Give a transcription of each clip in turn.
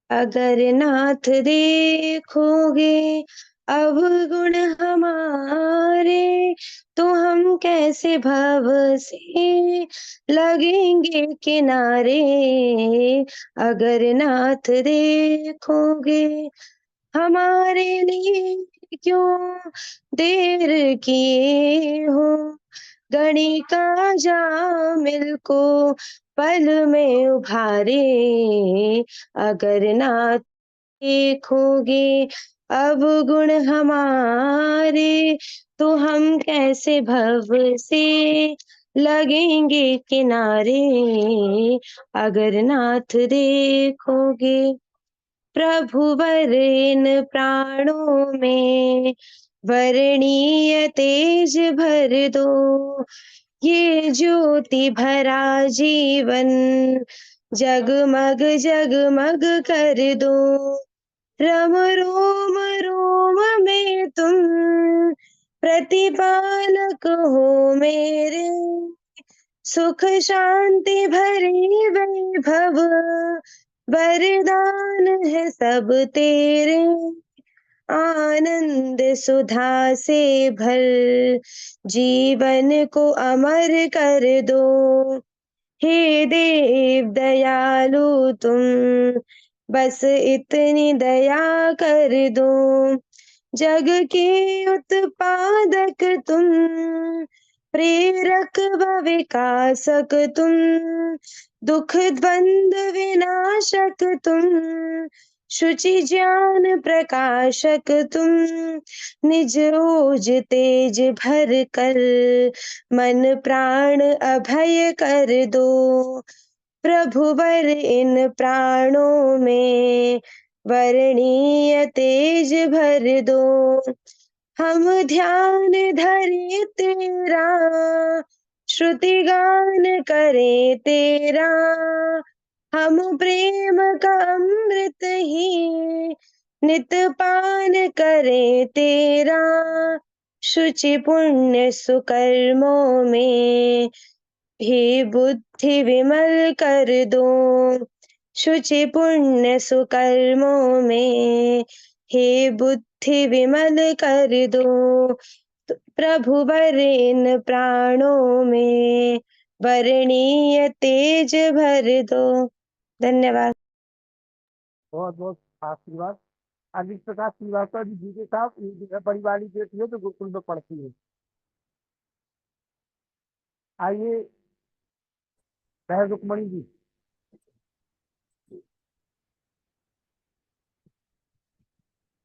अगर नाथ देखोगे अवगुण हमारे, तो हम कैसे भव से लगेंगे किनारे। अगर नाथ देखोगे हमारे लिए क्यों देर किए हो, गणिका जामिल को पल में उभारे। अगर ना देखोगे अब गुण हमारे, तो हम कैसे भव से लगेंगे किनारे। अगर नाथ देखोगे प्रभुवर इन प्राणों में, वरणीय तेज भर दो। ये ज्योति भरा जीवन जगमग जगमग कर दो। रम रोम रोम में तुम प्रतिपालक हो मेरे, सुख शांति भरे वैभव वरदान है सब तेरे। आनंद सुधा से भर जीवन को अमर कर दो। हे देव दयालु तुम बस इतनी दया कर दो। जग के उत्पादक तुम, प्रेरक व विकासक तुम, दुख द्वंद विनाशक तुम, शुचि ज्ञान प्रकाशक तुम। निज ओज तेज भर कर मन प्राण अभय कर दो। प्रभुवर इन प्राणों में वरणीय तेज भर दो। हम ध्यान धरे तेरा, श्रुति गान करे तेरा। हम प्रेम का अमृत ही नित पान करे तेरा। शुचि पुण्य सुकर्मों में ही बुद्धि विमल कर दो। शुचि पुण्य सुकर्मों में हे बुद्धि विमल कर दो। प्रभु वर इन प्राणों में वरणीय तेज भर दो। धन्यवाद। बहुत बहुत आशीर्वाद। अनिल प्रकाश श्रीवास्तव जी के साथ ये बड़ी वाली बेटी है जो गुरुकुल में पढ़ती है। आइए बहन रुक्मणी जी।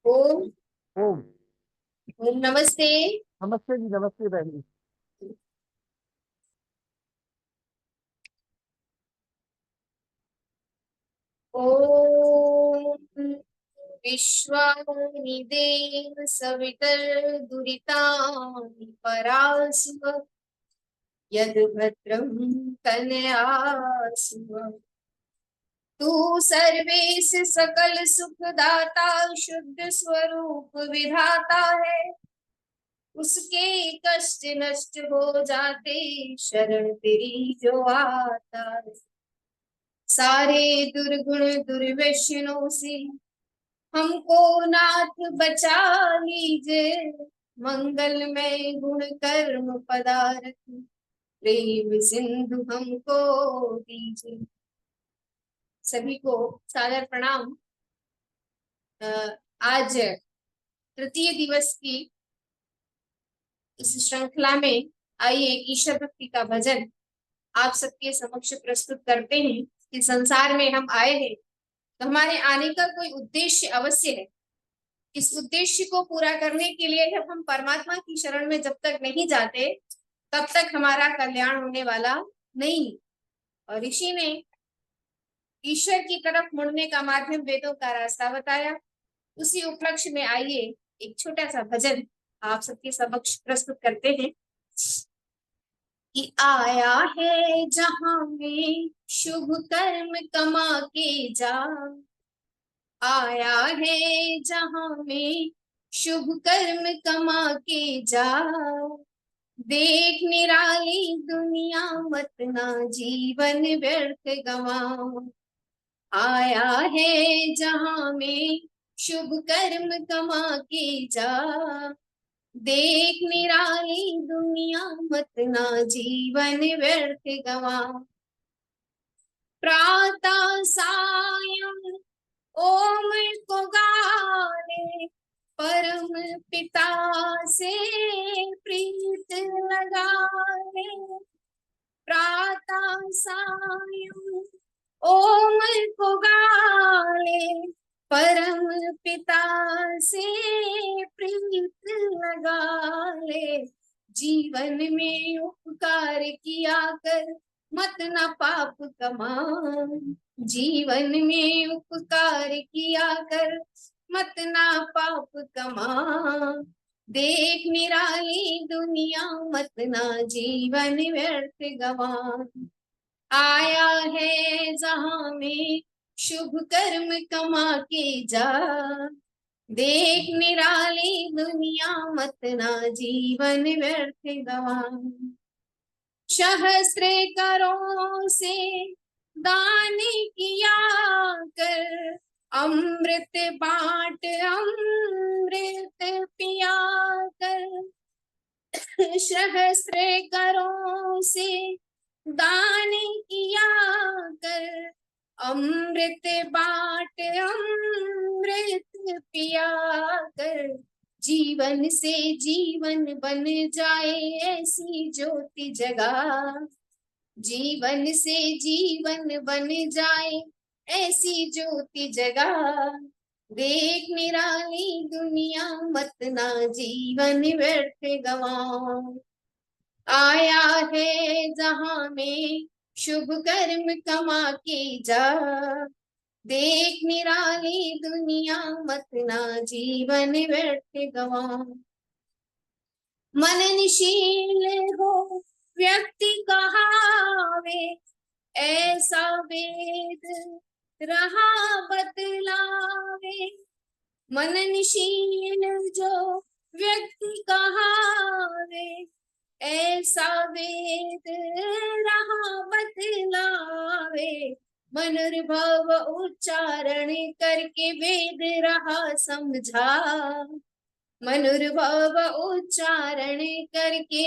ओम ओम ओम नमस्ते। नमस्ते जी, नमस्ते बहन जी। ओम विश्वानि देव सवितर्दुरितानि परासुव, यद् भद्रं कन्यासुव। तू सर्वेश सकल सुखदाता, शुद्ध स्वरूप विधाता है। उसके कष्ट नष्ट हो जाते, शरण तेरी जो आता है। सारे दुर्गुण दुर्व्यसनों से हमको नाथ बचा लीजिए। मंगलमय गुण कर्म पदार्थ प्रेम सिंधु हमको दीजिए। सभी को सादर प्रणाम। आज तृतीय दिवस की इस श्रृंखला में आइए ईश्वर भक्ति का भजन आप सबके समक्ष प्रस्तुत करते हैं। कि संसार में हम आए हैं तो हमारे आने का कोई उद्देश्य अवश्य है। इस उद्देश्य को पूरा करने के लिए जब हम परमात्मा की शरण में जब तक नहीं जाते तब तक हमारा कल्याण होने वाला नहीं। और ऋषि ने ईश्वर की तरफ मुड़ने का माध्यम वेदों का रास्ता बताया। उसी उपलक्ष्य में आइए एक छोटा सा भजन आप सबके समक्ष प्रस्तुत करते हैं। कि आया है जहां में शुभ कर्म कमा के जा, आया है जहां में शुभ कर्म कमा के जा। देख निराली दुनिया मत ना जीवन व्यर्थ गवा। आया है जहां में शुभ कर्म कमा के जा, देख निराली दुनिया मत ना जीवन व्यर्थ गवा। प्रातः सायं ओम को गाने, परम पिता से प्रीत लगाने। प्रातः सायं ओम को गाने, परम पिता से प्रीत लगा ले। जीवन में उपकार किया कर मत न पाप कमा, जीवन में उपकार किया कर मत ना पाप कमा। देख निराली दुनिया मत ना जीवन व्यर्थ गवा। आया है जहां में शुभ कर्म कमा के जा, देख निराली दुनिया मत ना जीवन व्यर्थ गवा। सहस्त्र करों से दान किया कर, अमृत बांट अमृत पिया कर। सहस्त्र करों से दान किया कर, अमृत बांट अमृत पिया कर। जीवन से जीवन बन जाए ऐसी ज्योति जगा, जीवन से जीवन बन जाए ऐसी ज्योति जगा। देख निराली दुनिया मत ना जीवन व्यर्थ गवा। आया है जहां में शुभ कर्म कमा के जा, देख निराली दुनिया मत ना जीवन व्यर्थ गवा। मननशील हो व्यक्ति कहावे, ऐसा वेद रहा बतलावे। मननशील जो व्यक्ति कहावे, ऐसा वेद रहा बतलावे। मनोरभव उच्चारण करके वेद रहा समझा, मनोरभव उच्चारण करके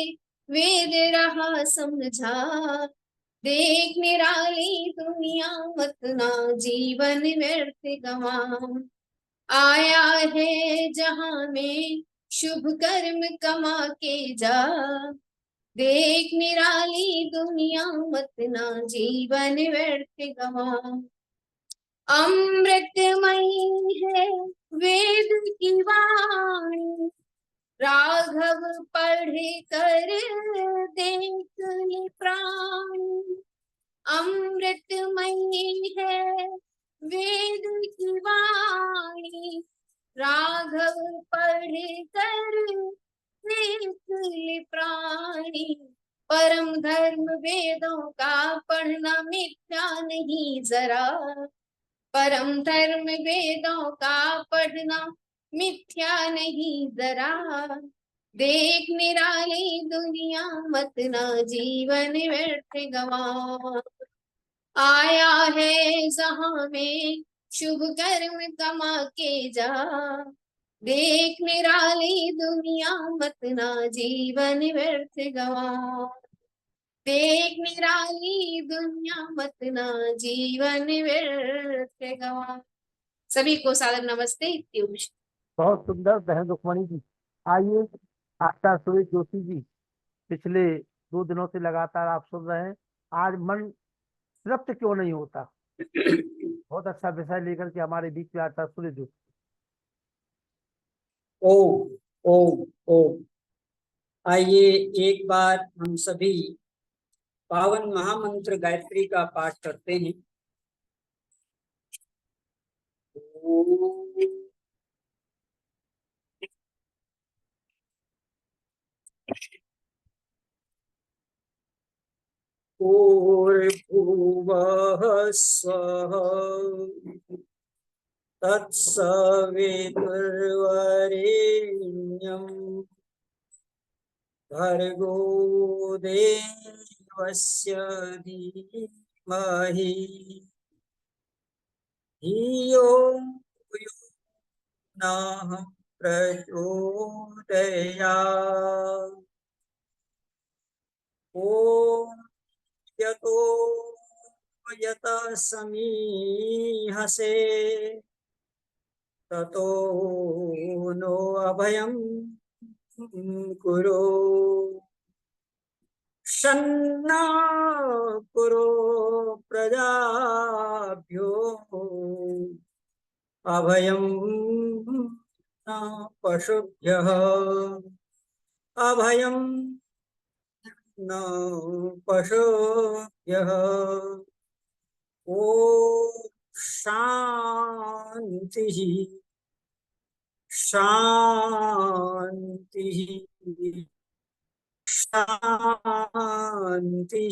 वेद रहा समझा। देख निराली दुनिया मत ना जीवन व्यर्थ गवा। आया है जहां में शुभ कर्म कमा के जा, देख निराली दुनिया मत ना जीवन व्यर्थ गवा। अमृतमयी है वेद की वाणी, राघव पढ़ कर देख ले प्राणी। अमृतमयी है वेद की वाणी, राघव पढ़ कर देख ले प्राणी। परम धर्म वेदों का पढ़ना मिथ्या नहीं जरा, परम धर्म वेदों का पढ़ना मिथ्या नहीं जरा। देख निराली दुनिया मत ना जीवन व्यर्थ गवा। आया है जहां में शुभ कर्म कमा के जा, देख निराली दुनिया मत ना जीवन व्यर्थ गवा। देख निराली दुनिया मत ना जीवन व्यर्थ गवा। सभी को सादर नमस्ते। बहुत सुंदर बहन रुक्मणी जी। आइए आशा सुरेश जोशी जी, पिछले 2 दिनों से लगातार आप सुन रहे हैं, आज मन तृप्त क्यों नहीं होता। बहुत अच्छा विषय लेकर के हमारे बीच में आता सुरेश जोशी। ओम ओम ओम। आइए एक बार हम सभी पावन महामंत्र गायत्री का पाठ करते हैं। भूर्भुवः स्वः तत्सवितुर्वरेण्यं भर्गो देवस्य धीमहि धियो यो नः प्रचोदयात्। ॐ यतो यतः समीहसे ततो नो अभयं कुरु। शन्ना कुरु प्रजाभ्यो अभयं न पशुभ्यः अभयं न पशुभ्यः। ॐ शान्तिः शान्तिः शांति।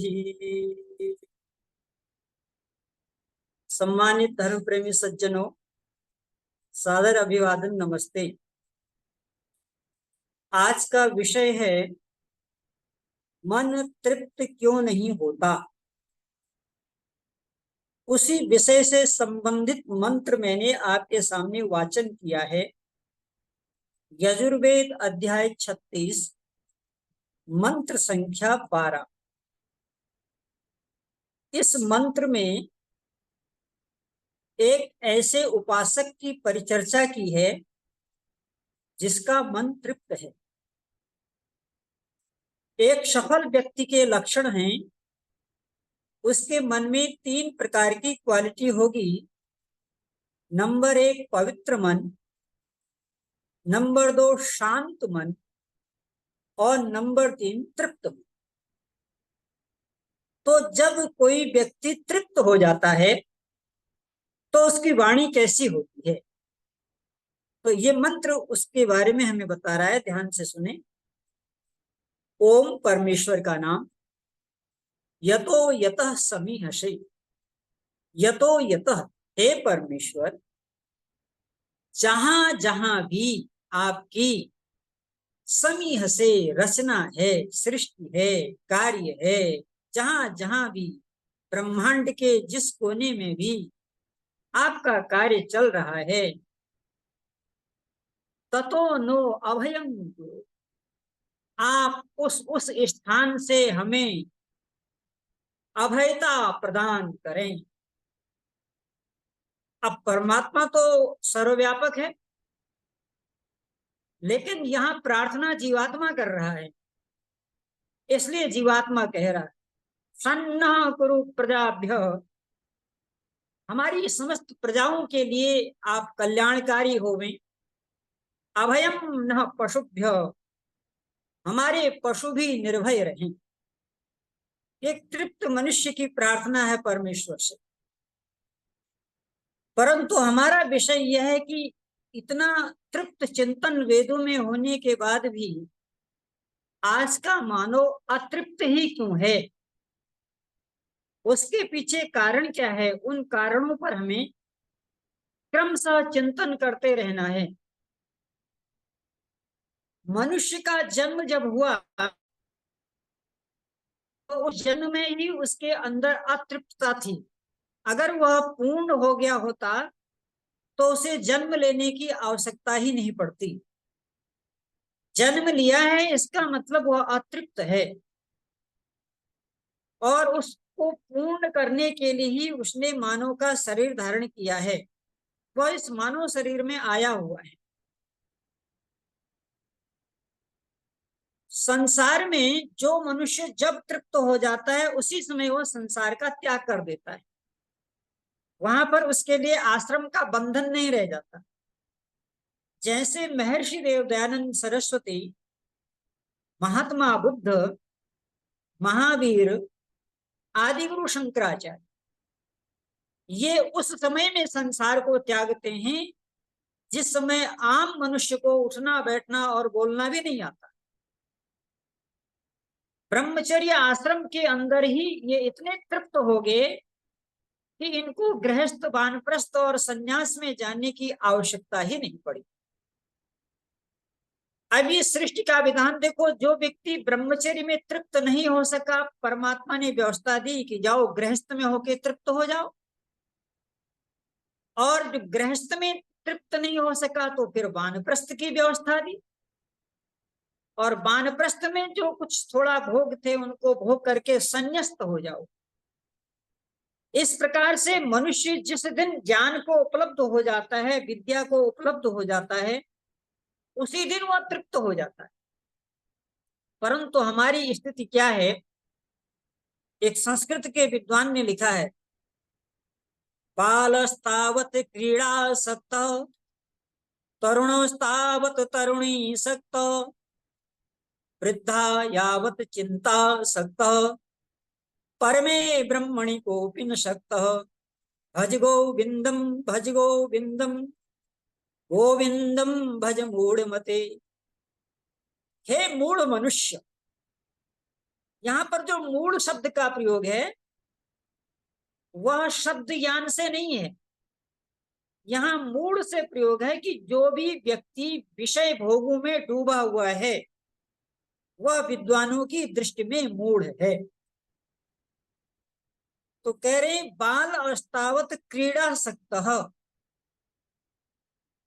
सम्मानित धर्म प्रेमी सज्जनों, सादर अभिवादन, नमस्ते। आज का विषय है मन तृप्त क्यों नहीं होता। उसी विषय से संबंधित मंत्र मैंने आपके सामने वाचन किया है। यजुर्वेद अध्याय 36 मंत्र संख्या 12। इस मंत्र में एक ऐसे उपासक की परिचर्चा की है जिसका मन तृप्त है। एक सफल व्यक्ति के लक्षण हैं, उसके मन में 3 प्रकार की क्वालिटी होगी। नंबर 1 पवित्र मन, नंबर 2 शांत मन और नंबर 3 तृप्त मन। तो जब कोई व्यक्ति तृप्त हो जाता है तो उसकी वाणी कैसी होती है, तो ये मंत्र उसके बारे में हमें बता रहा है। ध्यान से सुने। ओम परमेश्वर का नाम। यतो यतः समीहसे, यतो यतः, हे परमेश्वर, जहां जहां भी आपकी समीह से रचना है, सृष्टि है, कार्य है, जहां जहां भी ब्रह्मांड के जिस कोने में भी आपका कार्य चल रहा है, ततो नो अभयं कुरु, आप उस स्थान से हमें अभयता प्रदान करें। अब परमात्मा तो सर्वव्यापक है, लेकिन यहाँ प्रार्थना जीवात्मा कर रहा है, इसलिए जीवात्मा कह रहा है सन्नः कुरु प्रजाभ्य, हमारी समस्त प्रजाओं के लिए आप कल्याणकारी होवें। अभयम न पशुभ्य, हमारे पशु भी निर्भय रहें। एक तृप्त मनुष्य की प्रार्थना है परमेश्वर से। परंतु हमारा विषय यह है कि इतना तृप्त चिंतन वेदों में होने के बाद भी आज का मानव अतृप्त ही क्यों है, उसके पीछे कारण क्या है, उन कारणों पर हमें क्रमशः चिंतन करते रहना है। मनुष्य का जन्म जब हुआ तो उस जन्म में ही उसके अंदर अतृप्तता थी। अगर वह पूर्ण हो गया होता तो उसे जन्म लेने की आवश्यकता ही नहीं पड़ती। जन्म लिया है इसका मतलब वह अतृप्त है, और उसको पूर्ण करने के लिए ही उसने मानव का शरीर धारण किया है। वह इस मानव शरीर में आया हुआ है। संसार में जो मनुष्य जब तृप्त हो जाता है उसी समय वह संसार का त्याग कर देता है। वहां पर उसके लिए आश्रम का बंधन नहीं रह जाता। जैसे महर्षि देवदयानंद सरस्वती, महात्मा बुद्ध, महावीर, आदि गुरु शंकराचार्य, ये उस समय में संसार को त्यागते हैं जिस समय आम मनुष्य को उठना बैठना और बोलना भी नहीं आता। ब्रह्मचर्य आश्रम के अंदर ही ये इतने तृप्त हो गए कि इनको गृहस्थ, वानप्रस्थ और संन्यास में जाने की आवश्यकता ही नहीं पड़ी। अब ये सृष्टि का विधान देखो, जो व्यक्ति ब्रह्मचर्य में तृप्त नहीं हो सका, परमात्मा ने व्यवस्था दी कि जाओ गृहस्थ में होके तृप्त हो जाओ। और जो गृहस्थ में तृप्त नहीं हो सका तो फिर वानप्रस्थ की व्यवस्था दी, और वानप्रस्थ में जो कुछ थोड़ा भोग थे उनको भोग करके संन्यस्त हो जाओ। इस प्रकार से मनुष्य जिस दिन ज्ञान को उपलब्ध हो जाता है, विद्या को उपलब्ध हो जाता है, उसी दिन वह तृप्त हो जाता है। परंतु हमारी स्थिति क्या है? एक संस्कृत के विद्वान ने लिखा है, बालस्तावत क्रीडासक्त, तरुणस्तावत तरुणीसक्त, वृद्धा यावत चिंतासक्त, परमे ब्रह्मणि कोऽपि न शक्तः, भज गोविंदम भज गोविंदम, गोविंदम भज मूढ़मते। हे मूढ़ मनुष्य, यहाँ पर जो मूढ़ शब्द का प्रयोग है वह शब्द ज्ञान से नहीं है, यहाँ मूढ़ से प्रयोग है कि जो भी व्यक्ति विषय भोगों में डूबा हुआ है वह विद्वानों की दृष्टि में मूढ़ है। तो कह रहे बाल अवस्थावत क्रीडासक्तः,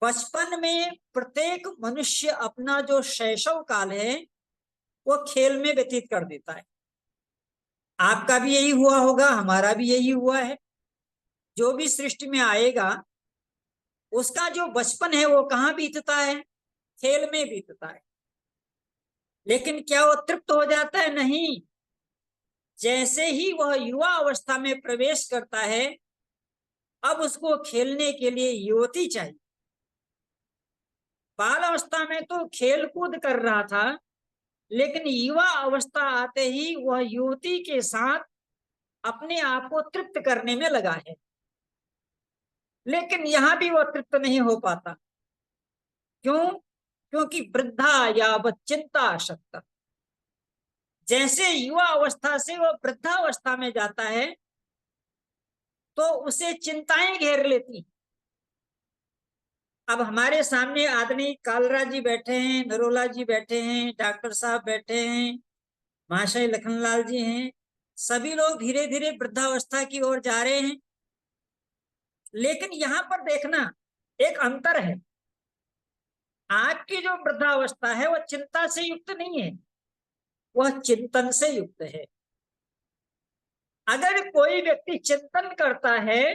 बचपन में प्रत्येक मनुष्य अपना जो शैशव काल है वो खेल में व्यतीत कर देता है। आपका भी यही हुआ होगा, हमारा भी यही हुआ है। जो भी सृष्टि में आएगा उसका जो बचपन है वो कहाँ बीतता है? खेल में बीतता है। लेकिन क्या वो तृप्त हो जाता है? नहीं। जैसे ही वह युवा अवस्था में प्रवेश करता है, अब उसको खेलने के लिए युवती चाहिए। बाल अवस्था में तो खेल कूद कर रहा था, लेकिन युवा अवस्था आते ही वह युवती के साथ अपने आप को तृप्त करने में लगा है, लेकिन यहां भी वह तृप्त नहीं हो पाता। क्यों? क्योंकि वृद्धा यावत चिंताशक्त, जैसे युवा अवस्था से वह वृद्धावस्था में जाता है तो उसे चिंताएं घेर लेती। अब हमारे सामने आदरणीय कालरा जी बैठे हैं, नरोला जी बैठे हैं, डॉक्टर साहब बैठे हैं, महाशय लखनलाल जी हैं, सभी लोग धीरे धीरे वृद्धावस्था की ओर जा रहे हैं। लेकिन यहाँ पर देखना एक अंतर है, आपकी जो वृद्धावस्था है वह चिंता से युक्त नहीं है, वह चिंतन से युक्त है। अगर कोई व्यक्ति चिंतन करता है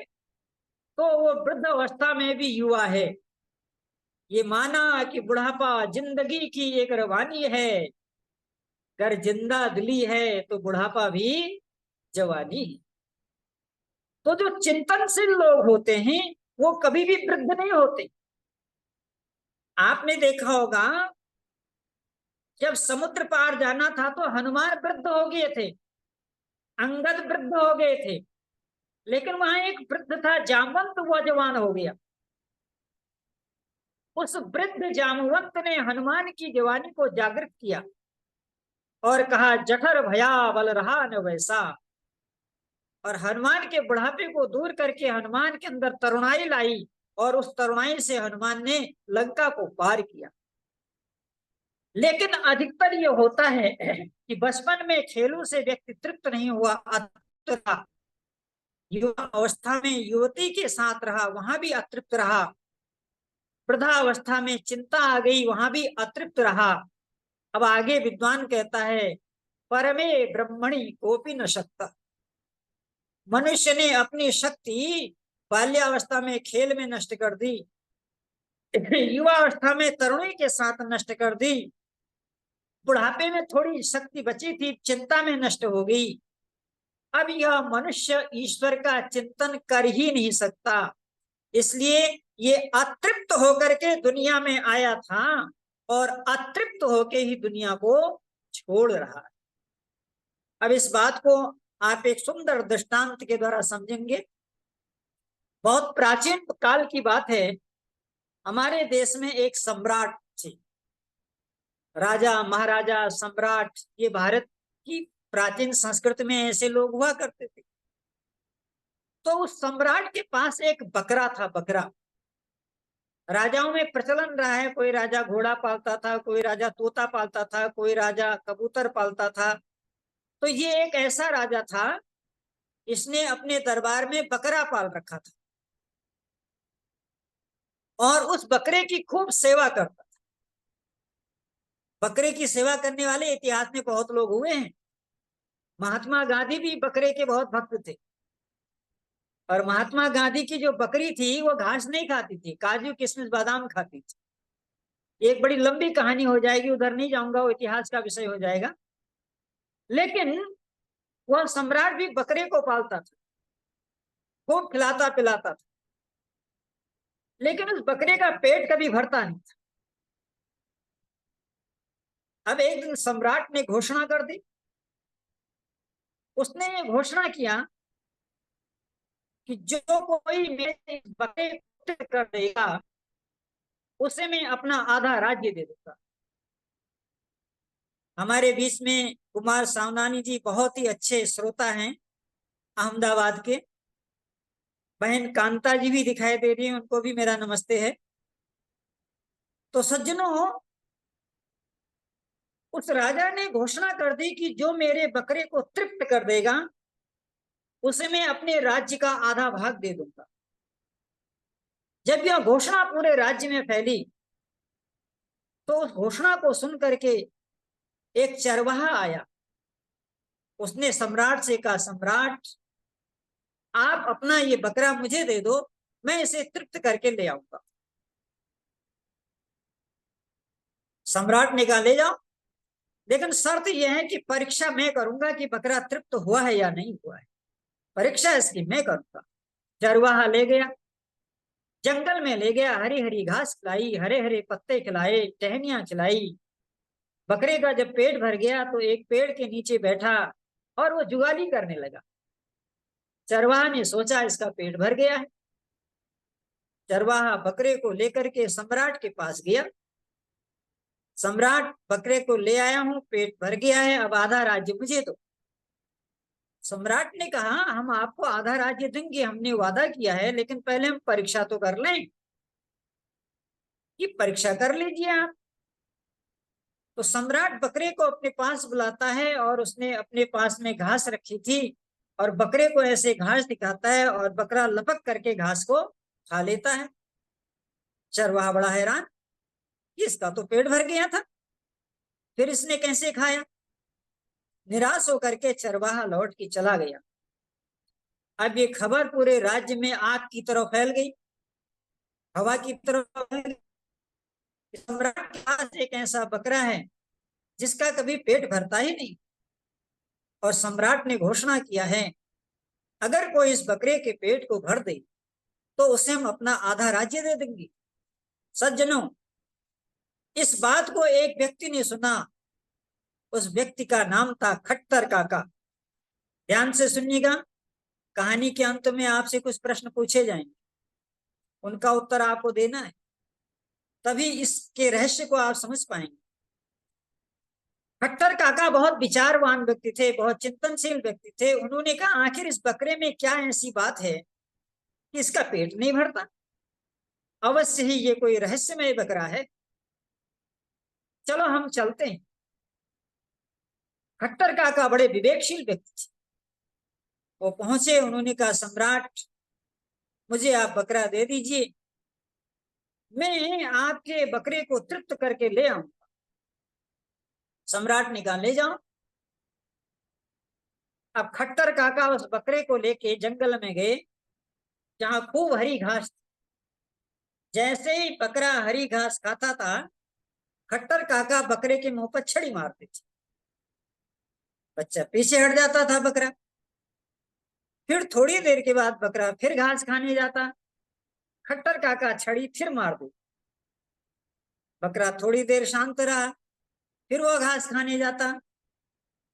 तो वो वृद्ध अवस्था में भी युवा है। ये माना कि बुढ़ापा जिंदगी की एक रवानी है, अगर जिंदा दिली है तो बुढ़ापा भी जवानी है। तो जो चिंतनशील लोग होते हैं वो कभी भी वृद्ध नहीं होते। आपने देखा होगा जब समुद्र पार जाना था तो हनुमान वृद्ध हो गए थे, अंगद वृद्ध हो गए थे, लेकिन वहां एक वृद्ध था जामवंत, वो जवान हो गया। उस वृद्ध जामवंत ने हनुमान की जवानी को जागृत किया और कहा जठर भया बल रहा न वैसा, और हनुमान के बुढ़ापे को दूर करके हनुमान के अंदर तरुणाई लाई, और उस तरुणाई से हनुमान ने लंका को पार किया। लेकिन अधिकतर ये होता है कि बचपन में खेलों से व्यक्ति तृप्त नहीं हुआ, अतृप्त रहा। युवा अवस्था में युवती के साथ रहा, वहां भी अतृप्त रहा। वृद्धावस्था में चिंता आ गई, वहां भी अतृप्त रहा। अब आगे विद्वान कहता है परमे ब्रह्मणि कोपि न शक्त, मनुष्य ने अपनी शक्ति बाल्यावस्था में खेल में नष्ट कर दी, युवा अवस्था में तरुणी के साथ नष्ट कर दी, बुढ़ापे में थोड़ी शक्ति बची थी चिंता में नष्ट हो गई। अब यह मनुष्य ईश्वर का चिंतन कर ही नहीं सकता, इसलिए ये अतृप्त होकर के दुनिया में आया था और अतृप्त होके ही दुनिया को छोड़ रहा है। अब इस बात को आप एक सुंदर दृष्टांत के द्वारा समझेंगे। बहुत प्राचीन काल की बात है, हमारे देश में एक सम्राट थे, राजा महाराजा सम्राट, ये भारत की प्राचीन संस्कृति में ऐसे लोग हुआ करते थे। तो उस सम्राट के पास एक बकरा था। बकरा राजाओं में प्रचलन रहा है, कोई राजा घोड़ा पालता था, कोई राजा तोता पालता था, कोई राजा कबूतर पालता था। तो ये एक ऐसा राजा था, इसने अपने दरबार में बकरा पाल रखा था। और उस बकरे की खूब सेवा करता था। बकरे की सेवा करने वाले इतिहास में बहुत लोग हुए हैं। महात्मा गांधी भी बकरे के बहुत भक्त थे। और महात्मा गांधी की जो बकरी थी वो घास नहीं खाती थी, काजू किशमिश बादाम खाती थी। एक बड़ी लंबी कहानी हो जाएगी, उधर नहीं जाऊंगा, वो इतिहास का विषय हो जाएगा। लेकिन वह सम्राट भी बकरे को पालता था, खूब खिलाता पिलाता था, लेकिन उस बकरे का पेट कभी भरता नहीं था। अब एक दिन सम्राट ने घोषणा कर दी। उसने ये घोषणा किया कि जो कोई मेरे इस बकरे को कर देगा उसे मैं अपना आधा राज्य दे दूंगा। हमारे बीच में कुमार सावनानी जी बहुत ही अच्छे श्रोता हैं, अहमदाबाद के। बहन कांता जी भी दिखाई दे रही है, उनको भी मेरा नमस्ते है। तो सज्जनों, उस राजा ने घोषणा कर दी कि जो मेरे बकरे को तृप्त कर देगा उसे मैं अपने राज्य का आधा भाग दे दूंगा। जब यह घोषणा पूरे राज्य में फैली तो उस घोषणा को सुन करके एक चरवाहा आया। उसने सम्राट से कहा, सम्राट आप अपना ये बकरा मुझे दे दो, मैं इसे तृप्त करके ले आऊंगा। सम्राट ने कहा ले जाओ, लेकिन शर्त यह है कि परीक्षा मैं करूंगा कि बकरा तृप्त हुआ है या नहीं हुआ है। परीक्षा इसकी मैं करूंगा। चरवाहा ले गया, जंगल में ले गया, हरी हरी घास खिलाई, हरे हरे पत्ते खिलाए, टहनियां खिलाई। बकरे का जब पेट भर गया तो एक पेड़ के नीचे बैठा और वो जुगाली करने लगा। चरवाहा ने सोचा इसका पेट भर गया है। चरवाहा बकरे को लेकर के सम्राट के पास गया। सम्राट, बकरे को ले आया हूं, पेट भर गया है, अब आधा राज्य मुझे दो। सम्राट ने कहा, हम आपको आधा राज्य देंगे, हमने वादा किया है, लेकिन पहले हम परीक्षा तो कर लें। कि परीक्षा कर लीजिए आप। तो सम्राट बकरे को अपने पास बुलाता है और उसने अपने पास में घास रखी थी और बकरे को ऐसे घास दिखाता है और बकरा लपक करके घास को खा लेता है। चरवाहा बड़ा हैरान, इसका तो पेट भर गया था, फिर इसने कैसे खाया। निराश होकर के चरवाहा लौट के चला गया। अब ये खबर पूरे राज्य में आग की तरह फैल गई, हवा की तरह फैल गई। सम्राट के पास एक ऐसा बकरा है जिसका कभी पेट भरता ही नहीं, और सम्राट ने घोषणा किया है अगर कोई इस बकरे के पेट को भर दे तो उसे हम अपना आधा राज्य दे देंगे। सज्जनों, इस बात को एक व्यक्ति ने सुना। उस व्यक्ति का नाम था खट्टर काका। ध्यान से सुनिएगा, कहानी के अंत में आपसे कुछ प्रश्न पूछे जाएंगे, उनका उत्तर आपको देना है, तभी इसके रहस्य को आप समझ पाएंगे। खट्टर काका बहुत विचारवान व्यक्ति थे, बहुत चिंतनशील व्यक्ति थे। उन्होंने कहा आखिर इस बकरे में क्या ऐसी बात है कि इसका पेट नहीं भरता, अवश्य ही ये कोई रहस्यमय बकरा है, चलो हम चलते हैं। खट्टर काका बड़े विवेकशील व्यक्ति थे। वो पहुंचे, उन्होंने कहा सम्राट मुझे आप बकरा दे दीजिए, मैं आपके बकरे को तृप्त करके ले आऊंगा। सम्राट ने कहा ले जाओ। अब खट्टर काका उस बकरे को लेके जंगल में गए जहां खूब हरी घास थी। जैसे ही बकरा हरी घास खाता था, खट्टर काका बकरे के मुंह पर छड़ी मारते थे। बच्चा पीछे हट जाता था बकरा। फिर थोड़ी देर के बाद बकरा फिर घास खाने जाता, खट्टर काका छड़ी फिर मार दे। बकरा थोड़ी देर शांत रहा, फिर वो घास खाने जाता,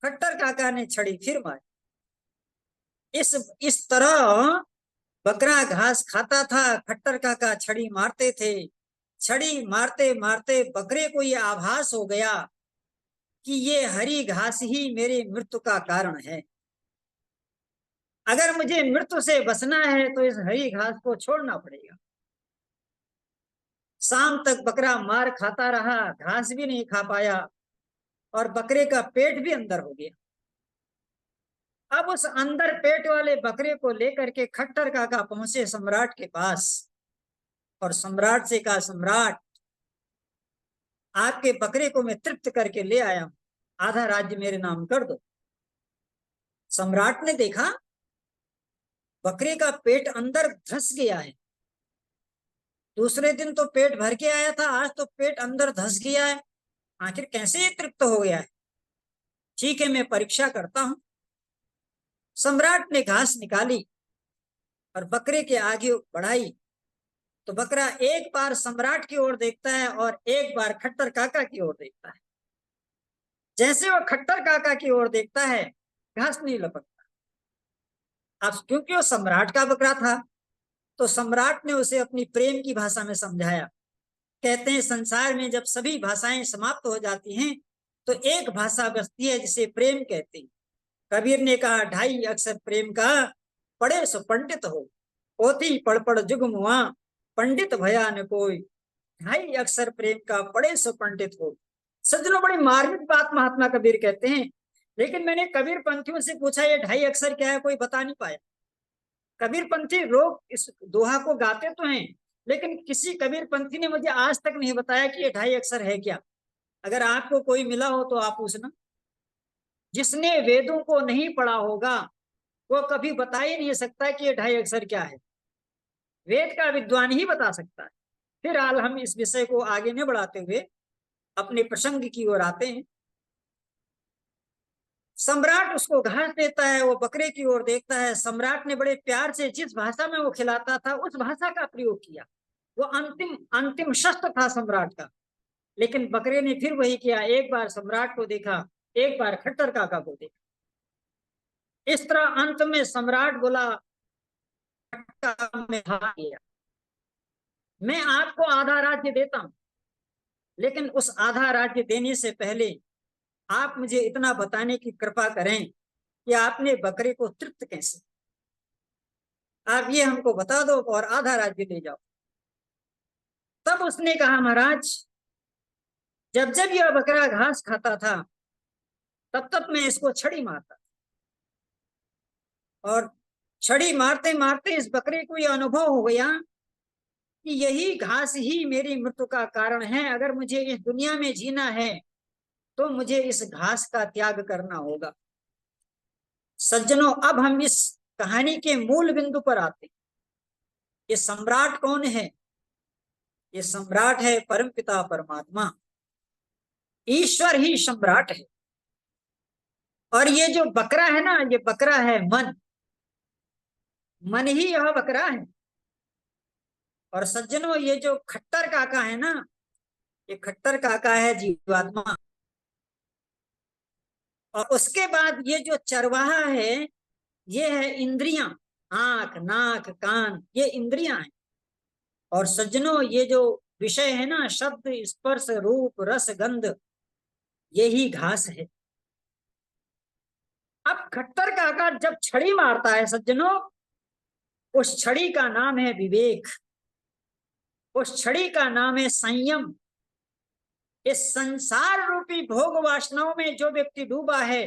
खट्टर काका ने छड़ी फिर मारी। इस तरह बकरा घास खाता था, खट्टर काका छड़ी मारते थे। छड़ी मारते मारते बकरे को ये आभास हो गया कि ये हरी घास ही मेरे मृत्यु का कारण है। अगर मुझे मृत्यु से बचना है तो इस हरी घास को छोड़ना पड़ेगा। शाम तक बकरा मार खाता रहा, घास भी नहीं खा पाया और बकरे का पेट भी अंदर हो गया। अब उस अंदर पेट वाले बकरे को लेकर के खट्टर काका पहुंचे सम्राट के पास। और सम्राट से कहा, सम्राट आपके बकरे को मैं तृप्त करके ले आया हूं, आधा राज्य मेरे नाम कर दो। सम्राट ने देखा बकरे का पेट अंदर धंस गया है। दूसरे दिन तो पेट भर के आया था, आज तो पेट अंदर धंस गया है। आखिर कैसे ये तृप्त हो गया है? ठीक है, मैं परीक्षा करता हूं। सम्राट ने घास निकाली और बकरे के आगे बढ़ाई, तो बकरा एक बार सम्राट की ओर देखता है और एक बार खट्टर काका की ओर देखता है। जैसे वो खट्टर काका की ओर देखता है, घास नहीं लपकता। अब क्योंकि वो सम्राट का बकरा था, तो सम्राट ने उसे अपनी प्रेम की भाषा में समझाया। कहते हैं संसार में जब सभी भाषाएं समाप्त हो जाती हैं तो एक भाषा बचती है जिसे प्रेम कहते हैं। कबीर ने कहा, 2.5 अक्षर प्रेम का, पढ़े सो पंडित हो, पोथी पढ़ पढ़ जुग मुआ, पंडित भया न कोई। 2.5 अक्षर प्रेम का, पढ़े सो पंडित हो। सज्जनों, बड़ी मार्मिक बात महात्मा कबीर कहते हैं। लेकिन मैंने कबीर पंथियों से पूछा ये 2.5 अक्षर क्या है, कोई बता नहीं पाया। कबीर पंथी लोग इस दोहा को गाते तो हैं, लेकिन किसी कबीर पंथी ने मुझे आज तक नहीं बताया कि ये 2.5 अक्षर है क्या। अगर आपको कोई मिला हो तो आप पूछना। जिसने वेदों को नहीं पढ़ा होगा वो कभी बता ही नहीं सकता कि ये 2.5 अक्षर क्या है। वेद का विद्वान ही बता सकता है। फिलहाल हम इस विषय को आगे नहीं बढ़ाते हुए अपने प्रसंग की ओर आते हैं। सम्राट उसको घास देता है, वो बकरे की ओर देखता है। सम्राट ने बड़े प्यार से जिस भाषा में वो खिलाता था उस भाषा का प्रयोग किया। वो अंतिम अंतिम शस्त्र था सम्राट का। लेकिन बकरे ने फिर वही किया, एक बार सम्राट को देखा, एक बार खट्टर काका को देखा। इस तरह अंत में सम्राट बोला, मैं आपको आधा राज्य देता हूं, लेकिन उस आधा राज्य देने से पहले आप मुझे इतना बताने की कृपा करें कि आपने बकरे को तृप्त कैसे। आप ये हमको बता दो और आधा राज्य ले जाओ। तब उसने कहा, महाराज जब जब यह बकरा घास खाता था तब तब मैं इसको छड़ी मारता, और छड़ी मारते मारते इस बकरे को यह अनुभव हो गया कि यही घास ही मेरी मृत्यु का कारण है। अगर मुझे इस दुनिया में जीना है तो मुझे इस घास का त्याग करना होगा। सज्जनों, अब हम इस कहानी के मूल बिंदु पर आते हैं। ये सम्राट कौन है? ये सम्राट है परमपिता परमात्मा। ईश्वर ही सम्राट है। और ये जो बकरा है ना, ये बकरा है मन। मन ही यह बकरा है। और सज्जनों, ये जो खट्टर काका है ना, ये खट्टर काका है जीवात्मा। और उसके बाद ये जो चरवाहा है, ये है इंद्रियां, आंख नाक कान, ये इंद्रियां हैं। और सज्जनों, ये जो विषय है ना, शब्द स्पर्श रूप रस गंध, यही घास है। अब खट्टर काका जब छड़ी मारता है सज्जनों, उस छड़ी का नाम है विवेक, उस छड़ी का नाम है संयम। इस संसार रूपी भोग वासनाओं में जो व्यक्ति डूबा है,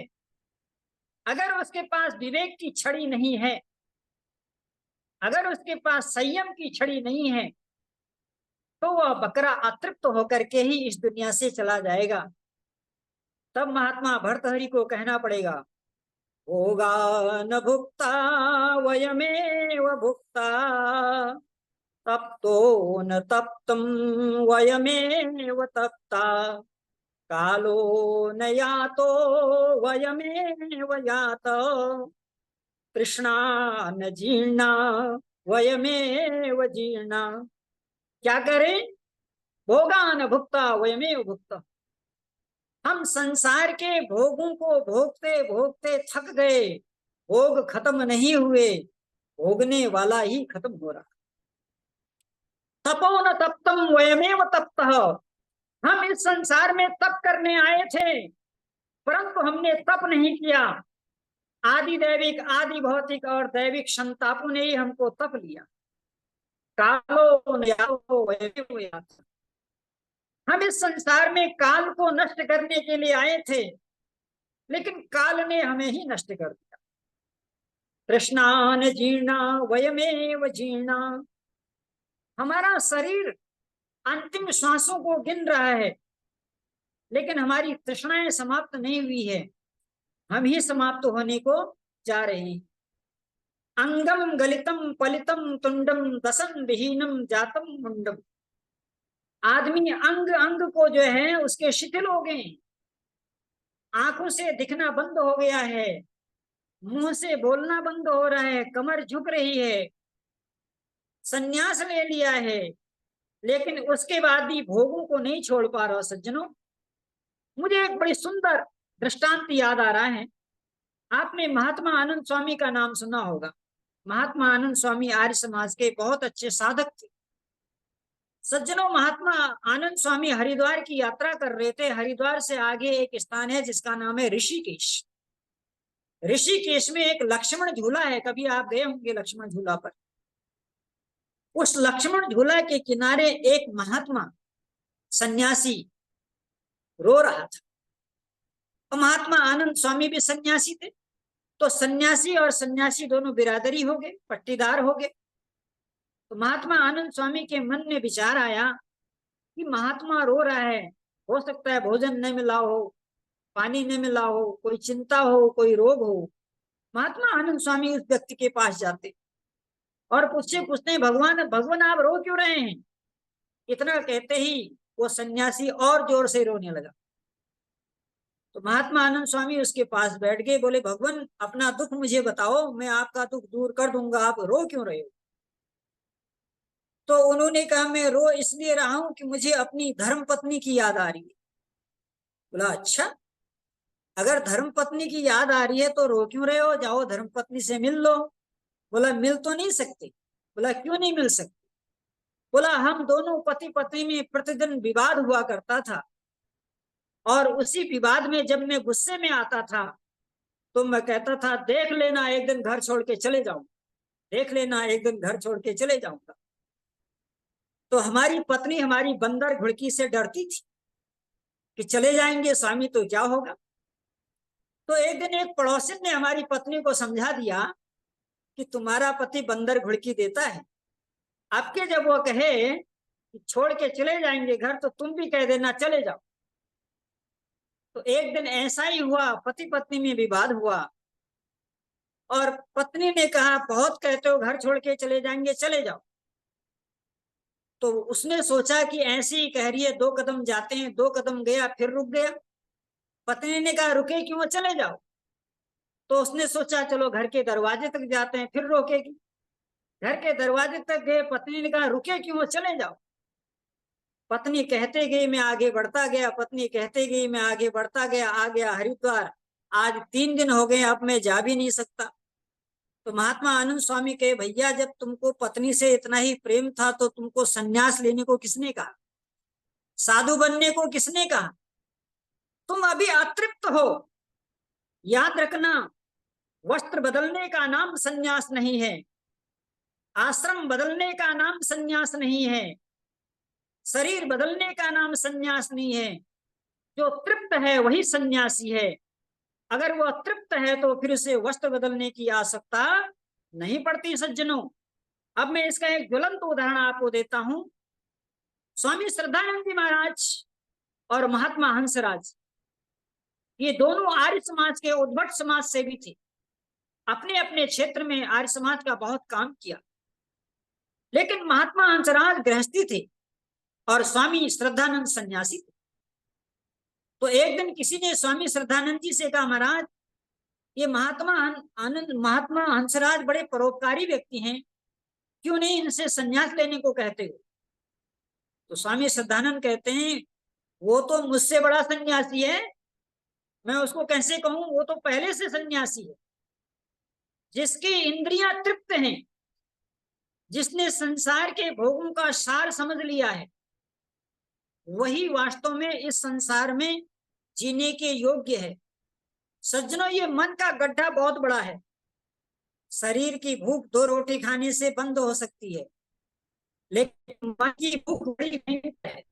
अगर उसके पास विवेक की छड़ी नहीं है, अगर उसके पास संयम की छड़ी नहीं है, तो वह बकरा अतृप्त होकर के ही इस दुनिया से चला जाएगा। तब महात्मा भर्तहरि को कहना पड़ेगा, भोगा न भुक्ता वयमेव भुक्ता, तप्तो न तप्तम वयमेव तप्ता, कालो न यातो वयमेव यात, तृष्णा न जीर्णा वयमेव जीर्णा। क्या करें? भोगा न भुक्ता वयमेव भुक्ता। हम संसार के भोगों को भोगते भोगते थक गए, भोग खत्म नहीं हुए, भोगने वाला ही खत्म हो रहा। तपो न तप्तम वयमेव तप्तः। हम इस संसार में तप करने आए थे, परंतु हमने तप नहीं किया। आदि दैविक आदि भौतिक और दैविक संतापों ने ही हमको तप लिया। कालो न यातो वयमेव यात। हम इस संसार में काल को नष्ट करने के लिए आए थे, लेकिन काल ने हमें ही नष्ट कर दिया। तृष्णा न जीर्णा वयमेव जीर्णा। हमारा शरीर अंतिम श्वासों को गिन रहा है, लेकिन हमारी तृष्णाएं समाप्त नहीं हुई है, हम ही समाप्त होने को जा रहे हैं। अंगम गलितम पलितम तुंडम दसन विहीनम जातम मुंडम। आदमी अंग अंग को जो है उसके शिथिल हो गए, आंखों से दिखना बंद हो गया है, मुंह से बोलना बंद हो रहा है, कमर झुक रही है, संन्यास ले लिया है, लेकिन उसके बाद भी भोगों को नहीं छोड़ पा रहा। सज्जनों, मुझे एक बड़ी सुंदर दृष्टांत याद आ रहा है। आपने महात्मा आनंद स्वामी का नाम सुना होगा। महात्मा आनंद स्वामी आर्य समाज के बहुत अच्छे साधक थे। सज्जनों, महात्मा आनंद स्वामी हरिद्वार की यात्रा कर रहे थे। हरिद्वार से आगे एक स्थान है जिसका नाम है ऋषिकेश। ऋषिकेश में एक लक्ष्मण झूला है, कभी आप गए होंगे लक्ष्मण झूला पर। उस लक्ष्मण झूला के किनारे एक महात्मा सन्यासी रो रहा था। और महात्मा आनंद स्वामी भी सन्यासी थे, तो सन्यासी और सन्यासी दोनों बिरादरी हो गए, पट्टीदार हो गए। तो महात्मा आनंद स्वामी के मन में विचार आया कि महात्मा रो रहा है, हो सकता है भोजन न मिला हो, पानी न मिला हो, कोई चिंता हो, कोई रोग हो। महात्मा आनंद स्वामी उस व्यक्ति के पास जाते और पूछते भगवान भगवान आप रो क्यों रहे हैं? इतना कहते ही वो सन्यासी और जोर से रोने लगा। तो महात्मा आनंद स्वामी उसके पास बैठ गए, बोले भगवान अपना दुख मुझे बताओ, मैं आपका दुख दूर कर दूंगा, आप रो क्यों रहे हो? तो उन्होंने कहा मैं रो इसलिए रहा हूं कि मुझे अपनी धर्म पत्नी की याद आ रही है। बोला अच्छा, अगर धर्म पत्नी की याद आ रही है तो रो क्यों रहे हो? जाओ धर्म पत्नी से मिल लो। बोला मिल तो नहीं सकते। बोला क्यों नहीं मिल सकते? बोला हम दोनों पति पत्नी में प्रतिदिन विवाद हुआ करता था, और उसी विवाद में जब मैं गुस्से में आता था तो मैं कहता था देख लेना एक दिन घर छोड़ के चले जाऊंगा, देख लेना एक दिन घर छोड़ के चले जाऊंगा। तो हमारी पत्नी हमारी बंदर घुड़की से डरती थी कि चले जाएंगे स्वामी तो क्या होगा। तो एक दिन एक पड़ोसी ने हमारी पत्नी को समझा दिया कि तुम्हारा पति बंदर घुड़की देता है, आपके जब वो कहे कि छोड़ के चले जाएंगे घर तो तुम भी कह देना चले जाओ। तो एक दिन ऐसा ही हुआ, पति पत्नी में विवाद हुआ और पत्नी ने कहा बहुत कहते हो घर छोड़ के चले जाएंगे, चले जाओ। तो उसने सोचा कि ऐसे ही कह रही है, 2 कदम जाते हैं, 2 कदम गया फिर रुक गया। पत्नी ने कहा रुके क्यों, चले जाओ। तो उसने सोचा चलो घर के दरवाजे तक जाते हैं, फिर रोकेगी। घर के दरवाजे तक गए, पत्नी ने कहा रुके क्यों, चले जाओ। पत्नी कहते गई मैं आगे बढ़ता गया, पत्नी कहते गई मैं आगे बढ़ता गया। आ गया हरिद्वार, आज 3 दिन हो गए, अब मैं जा भी नहीं सकता। तो महात्मा आनंद स्वामी कहे भैया जब तुमको पत्नी से इतना ही प्रेम था तो तुमको सन्यास लेने को किसने कहा, साधु बनने को किसने कहा? तुम अभी अतृप्त हो। याद रखना, वस्त्र बदलने का नाम सन्यास नहीं है, आश्रम बदलने का नाम सन्यास नहीं है, शरीर बदलने का नाम सन्यास नहीं है। जो तृप्त है वही सन्यासी है। अगर वो तृप्त है तो फिर उसे वस्त्र बदलने की आवश्यकता नहीं पड़ती। सज्जनों, अब मैं इसका एक ज्वलंत उदाहरण आपको देता हूं। स्वामी श्रद्धानंद जी महाराज और महात्मा हंसराज, ये दोनों आर्य समाज के उद्भट समाज से भी थे। अपने अपने क्षेत्र में आर्य समाज का बहुत काम किया, लेकिन महात्मा हंसराज गृहस्थी थे और स्वामी श्रद्धानंद सन्यासी थे। तो एक दिन किसी ने स्वामी श्रद्धानंद जी से कहा महाराज ये महात्मा हंसराज बड़े परोपकारी व्यक्ति हैं, क्यों नहीं इनसे सन्यास लेने को कहते हो? तो स्वामी श्रद्धानंद कहते हैं वो तो मुझसे बड़ा सन्यासी है, मैं उसको कैसे कहूं, वो तो पहले से सन्यासी है। जिसकी इंद्रियां तृप्त हैं, जिसने संसार के भोगों का सार समझ लिया है, वही वास्तव में इस संसार में जीने के योग्य है। सज्जनों, ये मन का गड्ढा बहुत बड़ा है। शरीर की भूख 2 रोटी खाने से बंद हो सकती है, लेकिन मन की भूख बड़ी नहीं है।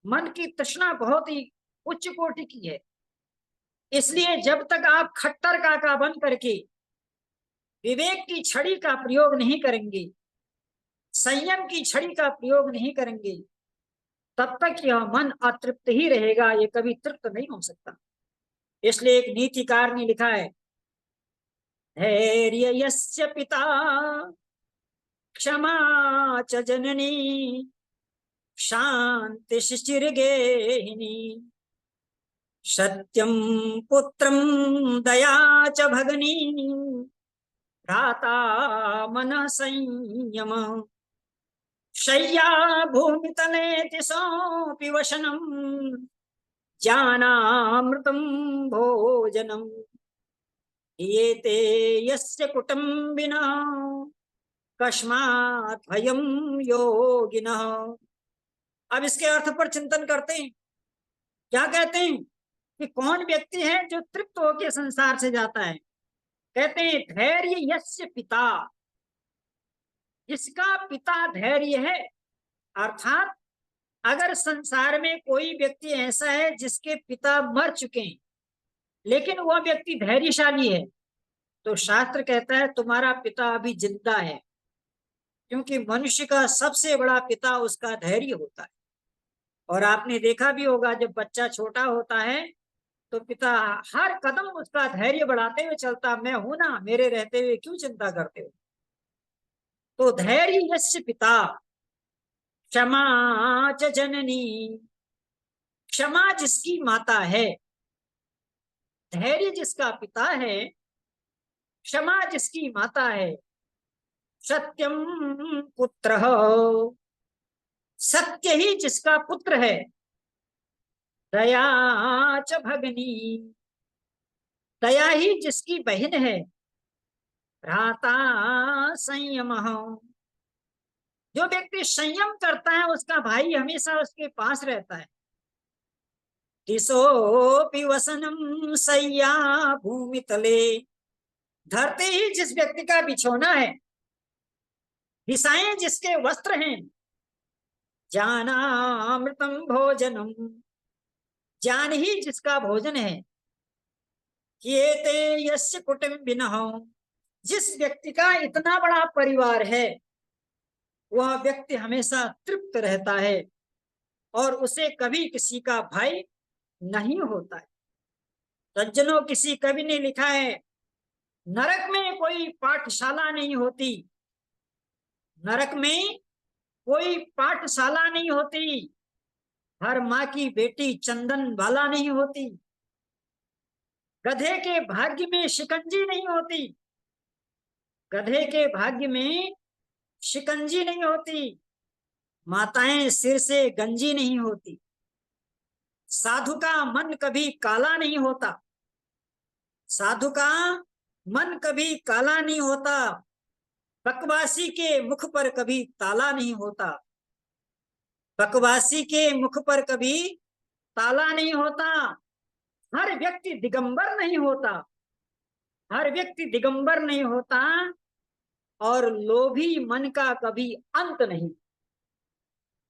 मन की तृष्णा बहुत ही उच्च कोटि की है। इसलिए जब तक आप खट्टर काका बन करके विवेक की छड़ी का प्रयोग नहीं करेंगे, संयम की छड़ी का प्रयोग नहीं करेंगे तब तक यह मन अतृप्त ही रहेगा, ये कभी तृप्त नहीं हो सकता। इसलिए एक नीतिकार ने लिखा है, धैर्य यस्य पिता क्षमा च जननी शांति शिशिरगेहिनी सत्यम पुत्रम दया च भगनी भ्राता मन संयम शय्या भूमितले तिसोऽपि वशनम ज्ञानामृतं भोजनम येते यस्य कुटुम्बिनः कस्मात् भयं योगिनः। अब इसके अर्थ पर चिंतन करते हैं। क्या कहते हैं कि कौन व्यक्ति है जो तृप्त होकर संसार से जाता है? कहते हैं धैर्य यस्य पिता, जिसका पिता धैर्य है। अर्थात अगर संसार में कोई व्यक्ति ऐसा है जिसके पिता मर चुके हैं लेकिन वह व्यक्ति धैर्यशाली है, तो शास्त्र कहता है तुम्हारा पिता अभी जिंदा है, क्योंकि मनुष्य का सबसे बड़ा पिता उसका धैर्य होता है। और आपने देखा भी होगा जब बच्चा छोटा होता है तो पिता हर कदम उसका धैर्य बढ़ाते हुए चलता, मैं हूं ना, मेरे रहते हुए क्यों चिंता करते हो। तो धैर्य यस्य पिता क्षमा च जननी, क्षमा जिसकी माता है, धैर्य जिसका पिता है, क्षमा जिसकी माता है, सत्यम पुत्र, सत्य ही जिसका पुत्र है, दया च भगनी, दया ही जिसकी बहन है, भ्राता संयम, जो व्यक्ति संयम करता है उसका भाई हमेशा उसके पास रहता है। दिशोऽपि वसनम सय्या भूमि तले, धरते ही जिस व्यक्ति का बिछोना है, दिशाएं जिसके वस्त्र हैं, ज्ञानामृतम भोजनम, ज्ञान ही जिसका भोजन है, किएते यस्य कुटुम्बिनः, जिस व्यक्ति का इतना बड़ा परिवार है वह व्यक्ति हमेशा तृप्त रहता है और उसे कभी किसी का भय नहीं होता है। सज्जनों, किसी कवि ने लिखा है, नरक में कोई पाठशाला नहीं होती, नरक में कोई पाठशाला नहीं होती, हर माँ की बेटी चंदन वाला नहीं होती, गधे के भाग्य में शिकंजी नहीं होती, गधे के भाग्य में शिकंजी नहीं होती, माताएं सिर से गंजी नहीं होती, साधु का मन कभी काला नहीं होता, साधु का मन कभी काला नहीं होता, बकवासी के मुख पर कभी ताला नहीं होता, बकवासी के मुख पर कभी ताला नहीं होता, हर व्यक्ति दिगंबर नहीं होता, हर व्यक्ति दिगंबर नहीं होता, और लोभी मन का कभी अंत नहीं।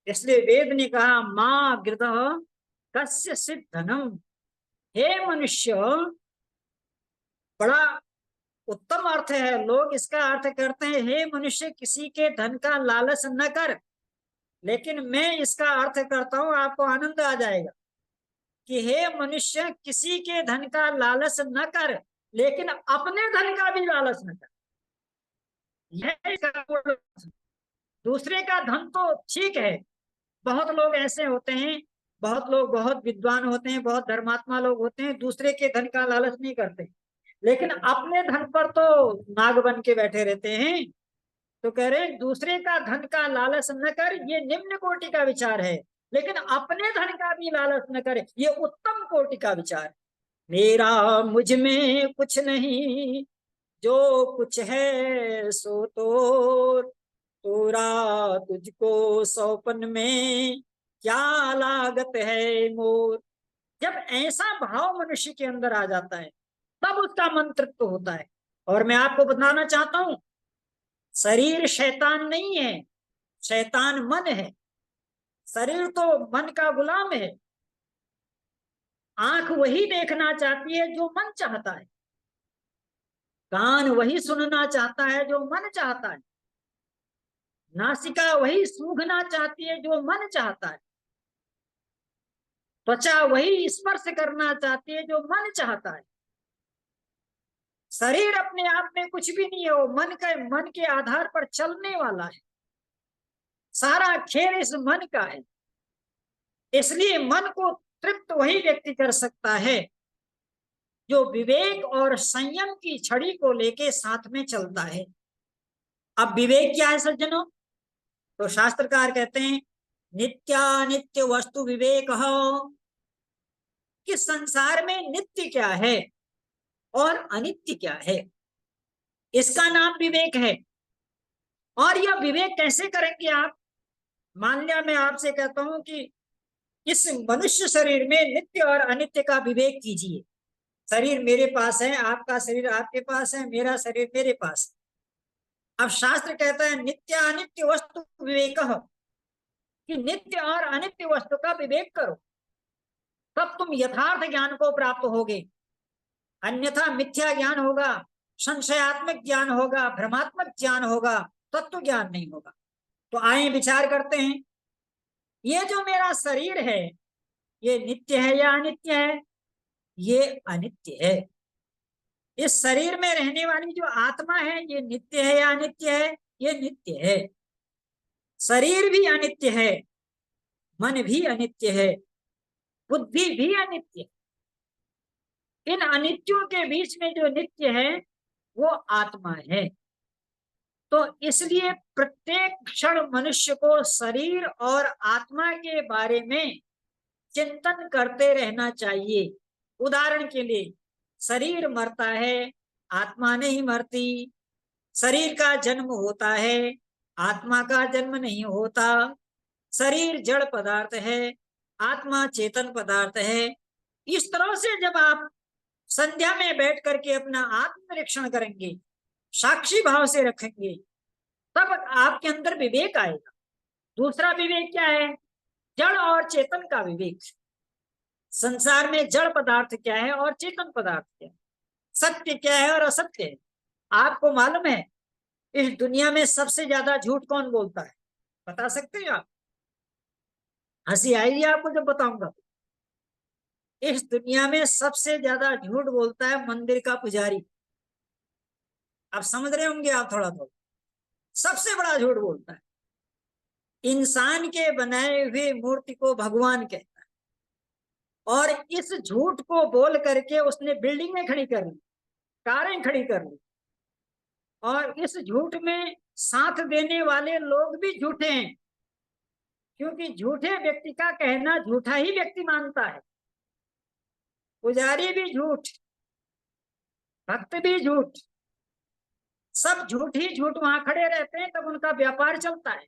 इसलिए वेद ने कहा, मां गृधः कस्य सिद्धनम, हे मनुष्य, बड़ा उत्तम अर्थ है। लोग इसका अर्थ करते हैं, हे मनुष्य किसी के धन का लालच न कर, लेकिन मैं इसका अर्थ करता हूं, आपको आनंद आ जाएगा कि हे मनुष्य किसी के धन का लालच न कर, लेकिन अपने धन का भी लालच न कर। दूसरे का धन तो ठीक है, बहुत लोग ऐसे होते हैं, बहुत लोग बहुत विद्वान होते हैं, बहुत धर्मात्मा लोग होते हैं, दूसरे के धन का लालच नहीं करते, लेकिन अपने धन पर तो नाग बन के बैठे रहते हैं। तो कह रहे दूसरे का धन का लालच न कर, ये निम्न कोटि का विचार है, लेकिन अपने धन का भी लालच न करे, ये उत्तम कोटि का विचार। मेरा मुझ में कुछ नहीं, जो कुछ है सो तोरा तुझको सौपन में क्या लागत है मोर। जब ऐसा भाव मनुष्य के अंदर आ जाता है तब उसका मन तृप्त होता है। और मैं आपको बताना चाहता हूं, शरीर शैतान नहीं है, शैतान मन है। शरीर तो मन का गुलाम है, आंख वही देखना चाहती है जो मन चाहता है, कान वही सुनना चाहता है जो मन चाहता है, नासिका वही सूंघना चाहती है जो मन चाहता है, त्वचा वही स्पर्श करना चाहती है जो मन चाहता है। शरीर अपने आप में कुछ भी नहीं है, वो मन के आधार पर चलने वाला है। सारा खेल इस मन का है। इसलिए मन को तृप्त वही व्यक्ति कर सकता है जो विवेक और संयम की छड़ी को लेके साथ में चलता है। अब विवेक क्या है सज्जनों? तो शास्त्रकार कहते हैं नित्यानित्य वस्तु विवेक कि संसार में नित्य क्या है और अनित्य क्या है, इसका नाम विवेक है। और यह विवेक कैसे करेंगे आप? मान लिया मैं आपसे कहता हूं कि इस मनुष्य शरीर में नित्य और अनित्य का विवेक कीजिए। शरीर मेरे पास है, आपका शरीर आपके पास है, मेरा शरीर मेरे पास है। अब शास्त्र कहता है नित्यानित्य वस्तु विवेक, कि नित्य और अनित्य वस्तु का विवेक करो, तब तुम यथार्थ ज्ञान को प्राप्त होगे। अन्यथा मिथ्या ज्ञान होगा, संशयात्मक ज्ञान होगा, भ्रमात्मक ज्ञान होगा, तत्व ज्ञान नहीं होगा। तो आए विचार करते हैं, ये जो मेरा शरीर है ये नित्य है या अनित्य है? ये अनित्य है। इस शरीर में रहने वाली जो आत्मा है ये नित्य है या अनित्य है? ये नित्य है। शरीर भी अनित्य है, मन भी अनित्य है, बुद्धि भी अनित्य है। इन अनित्यों के बीच में जो नित्य है वो आत्मा है। तो इसलिए प्रत्येक क्षण मनुष्य को शरीर और आत्मा के बारे में चिंतन करते रहना चाहिए। उदाहरण के लिए शरीर मरता है, आत्मा नहीं मरती। शरीर का जन्म होता है, आत्मा का जन्म नहीं होता। शरीर जड़ पदार्थ है, आत्मा चेतन पदार्थ है। इस तरह से जब आप संध्या में बैठ करके अपना आत्मनिरीक्षण करेंगे, साक्षी भाव से रखेंगे, तब आपके अंदर विवेक आएगा। दूसरा विवेक क्या है? जड़ और चेतन का विवेक। संसार में जड़ पदार्थ क्या है और चेतन पदार्थ क्या है, सत्य क्या है और असत्य है। आपको मालूम है इस दुनिया में सबसे ज्यादा झूठ कौन बोलता है? बता सकते हैं आप? हंसी आएगी आपको जब बताऊंगा। इस दुनिया में सबसे ज्यादा झूठ बोलता है मंदिर का पुजारी। आप समझ रहे होंगे आप थोड़ा थोड़ा। सबसे बड़ा झूठ बोलता है। इंसान के बनाए हुए मूर्ति को भगवान कहता है, और इस झूठ को बोल करके उसने बिल्डिंगें खड़ी कर ली, कारें खड़ी कर ली, और इस झूठ में साथ देने वाले लोग भी झूठे हैं, क्योंकि झूठे व्यक्ति का कहना झूठा ही व्यक्ति मानता है। पुजारी भी झूठ, भक्त भी झूठ, सब झूठ ही झूठ वहां खड़े रहते हैं, तब उनका व्यापार चलता है।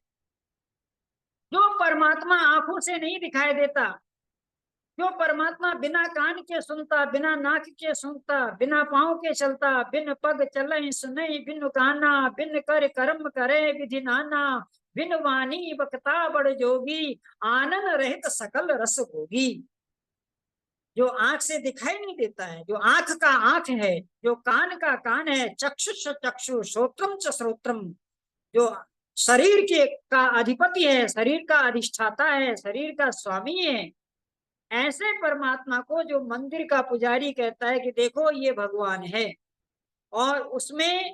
जो परमात्मा आंखों से नहीं दिखाई देता, जो परमात्मा बिना कान के सुनता, बिना नाक के सुनता, बिना पांव के चलता, बिन पग चले सुने, बिन काना, बिन कर कर्म करे विधि नाना, बिन वाणी बकता बड़ जोगी, आनंद रहित सकल रस होगी। जो आंख से दिखाई नहीं देता है, जो आंख का आंख है, जो कान का कान है, चक्षुष चक्षु, श्रोत्रम च श्रोत्रम, जो शरीर के का अधिपति है, शरीर का अधिष्ठाता है, शरीर का स्वामी है, ऐसे परमात्मा को जो मंदिर का पुजारी कहता है कि देखो ये भगवान है, और उसमें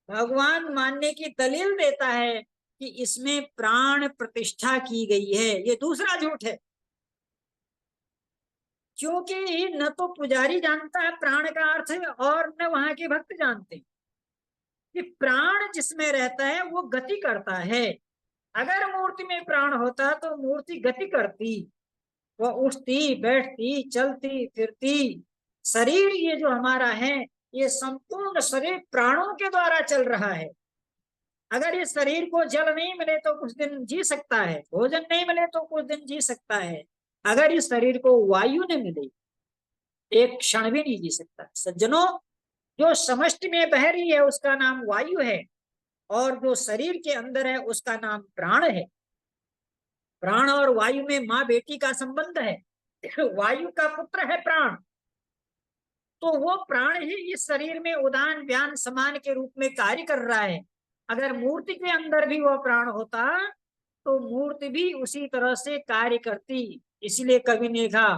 भगवान मानने की दलील देता है कि इसमें प्राण प्रतिष्ठा की गई है, ये दूसरा झूठ है। क्योंकि न तो पुजारी जानता है प्राण का अर्थ, और न वहां के भक्त जानते हैं कि प्राण जिसमें रहता है वो गति करता है। अगर मूर्ति में प्राण होता तो मूर्ति गति करती, वो उठती, बैठती, चलती फिरती। शरीर ये जो हमारा है, ये संपूर्ण शरीर प्राणों के द्वारा चल रहा है। अगर इस शरीर को जल नहीं मिले तो कुछ दिन जी सकता है, भोजन नहीं मिले तो कुछ दिन जी सकता है। अगर इस शरीर को वायु न मिले, एक क्षण भी नहीं जी सकता। सज्जनों, जो समष्टि में बह रही है उसका नाम वायु है, और जो शरीर के अंदर है उसका नाम प्राण है। प्राण और वायु में माँ बेटी का संबंध है। वायु का पुत्र है प्राण, तो वो प्राण ही इस शरीर में उदान व्यान समान के रूप में कार्य कर रहा है। अगर मूर्ति के अंदर भी वह प्राण होता तो मूर्ति भी उसी तरह से कार्य करती। इसलिए कवि ने कहा,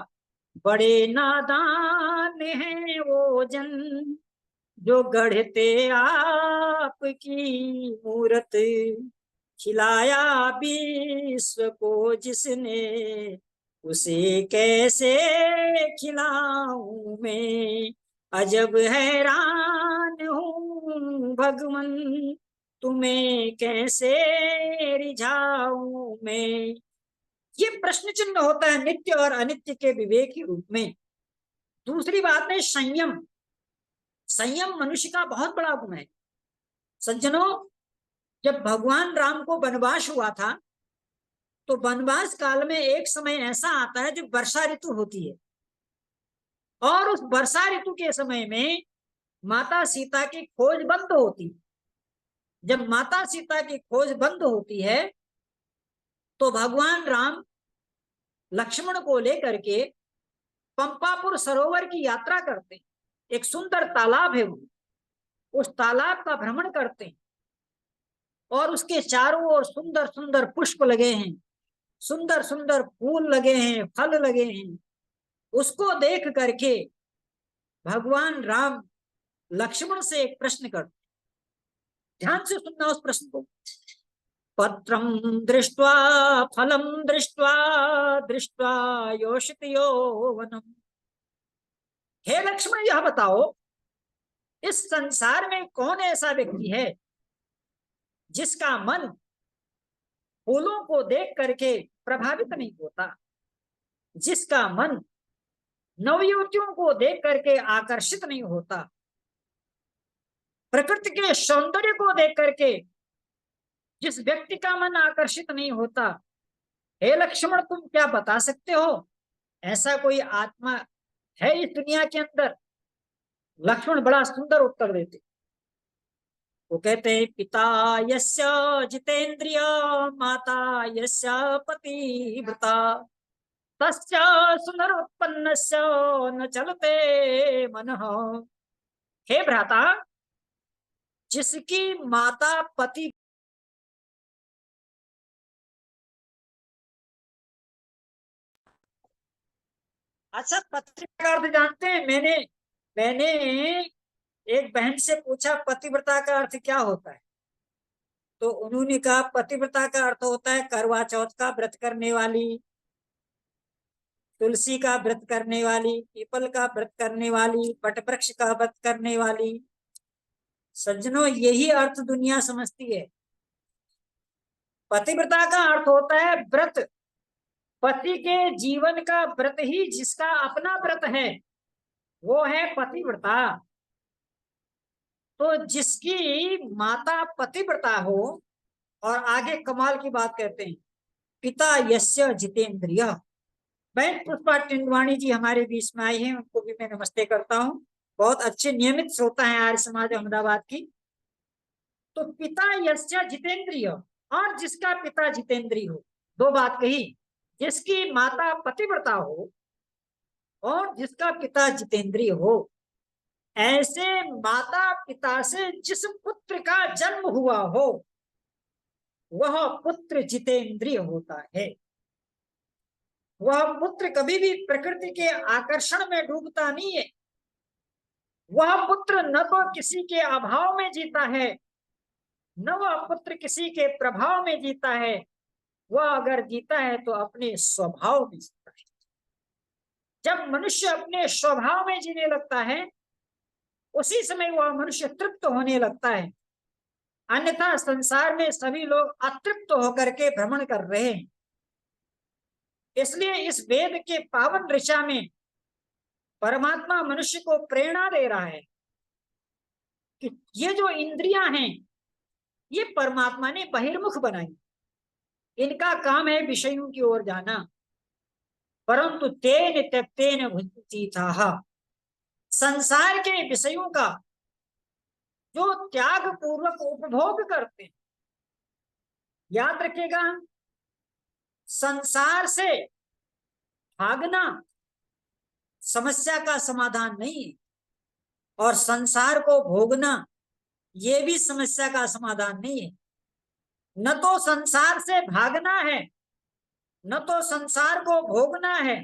बड़े नादान हैं वो जन जो गढ़ते आपकी मूरत, खिलाया विश्व को जिसने उसे कैसे खिलाऊं मैं, अजब हैरान हूँ भगवन तुम्हें कैसे रिझाऊं मैं। ये प्रश्न चिन्ह होता है नित्य और अनित्य के विवेक के रूप में। दूसरी बात है संयम। संयम मनुष्य का बहुत बड़ा गुण है। सज्जनों, जब भगवान राम को वनवास हुआ था तो वनवास काल में एक समय ऐसा आता है जो वर्षा ऋतु होती है, और उस वर्षा ऋतु के समय में माता सीता की खोज बंद होती। जब माता सीता की खोज बंद होती है तो भगवान राम लक्ष्मण को लेकर के पंपापुर सरोवर की यात्रा करते। एक सुंदर तालाब है, उस तालाब का भ्रमण करते हैं और उसके चारों ओर सुंदर सुंदर पुष्प लगे हैं, सुंदर सुंदर फूल लगे हैं, फल लगे हैं। उसको देख करके भगवान राम लक्ष्मण से एक प्रश्न करते। ध्यान से सुनना उस प्रश्न को। पत्रम दृष्ट्वा फलम दृष्ट्वा दृष्ट्वा योषितयो वनम। हे लक्ष्मण, यह बताओ इस संसार में कौन ऐसा व्यक्ति है जिसका मन फूलों को देख करके प्रभावित नहीं होता, जिसका मन नवयुवतियों को देख करके आकर्षित नहीं होता, प्रकृति के सौंदर्य को देख करके जिस व्यक्ति का मन आकर्षित नहीं होता। हे लक्ष्मण, तुम क्या बता सकते हो ऐसा कोई आत्मा है इस दुनिया के अंदर? लक्ष्मण बड़ा सुंदर उत्तर देते। वो कहते हैं, पिता यस्य जितेंद्रिय माता यस्य पतिव्रता तस्य सुनरोत्पन्नस्य न चलते मनः। हे भ्राता, जिसकी माता पति अच्छा पतिव्रता का अर्थ जानते हैं? मैंने एक बहन से पूछा पतिव्रता का अर्थ क्या होता है, तो उन्होंने कहा पतिव्रता का अर्थ होता है करवा चौथ का व्रत करने वाली, तुलसी का व्रत करने वाली, पीपल का व्रत करने वाली, वटवृक्ष का व्रत करने वाली। सज्जनों, यही अर्थ दुनिया समझती है। पतिव्रता का अर्थ होता है व्रत। पति के जीवन का व्रत ही जिसका अपना व्रत है वो है पतिव्रता। तो जिसकी माता पतिव्रता हो, और आगे कमाल की बात कहते हैं, पिता यस्य जितेंद्रिय। बहन पुष्पा टिंडवाणी जी हमारे बीच में आई हैं, उनको भी मैं नमस्ते करता हूँ। बहुत अच्छे नियमित श्रोता है आर्य समाज अहमदाबाद की। तो पिता यस्य जितेंद्रिय, और जिसका पिता जितेंद्रिय हो। दो बात कही, जिसकी माता पतिव्रता हो और जिसका पिता जितेंद्रिय हो। ऐसे माता पिता से जिस पुत्र का जन्म हुआ हो वह पुत्र जितेंद्रिय होता है। वह पुत्र कभी भी प्रकृति के आकर्षण में डूबता नहीं है। वह पुत्र न तो किसी के अभाव में जीता है, न वह पुत्र किसी के प्रभाव में जीता है। वह अगर जीता है तो अपने स्वभाव में जीता है। जब मनुष्य अपने स्वभाव में जीने लगता है उसी समय वह मनुष्य तृप्त होने लगता है। अन्यथा संसार में सभी लोग अतृप्त होकर के भ्रमण कर रहे हैं। इसलिए इस वेद के पावन ऋचा में परमात्मा मनुष्य को प्रेरणा दे रहा है कि ये जो इंद्रियां हैं ये परमात्मा ने बहिर्मुख बनाई। इनका काम है विषयों की ओर जाना। परंतु तेन त्यक्तेन भुंजीति था, संसार के विषयों का जो त्याग पूर्वक उपभोग करते हैं। याद रखिएगा, संसार से भागना समस्या का समाधान नहीं है, और संसार को भोगना ये भी समस्या का समाधान नहीं है। न तो संसार से भागना है, न तो संसार को भोगना है,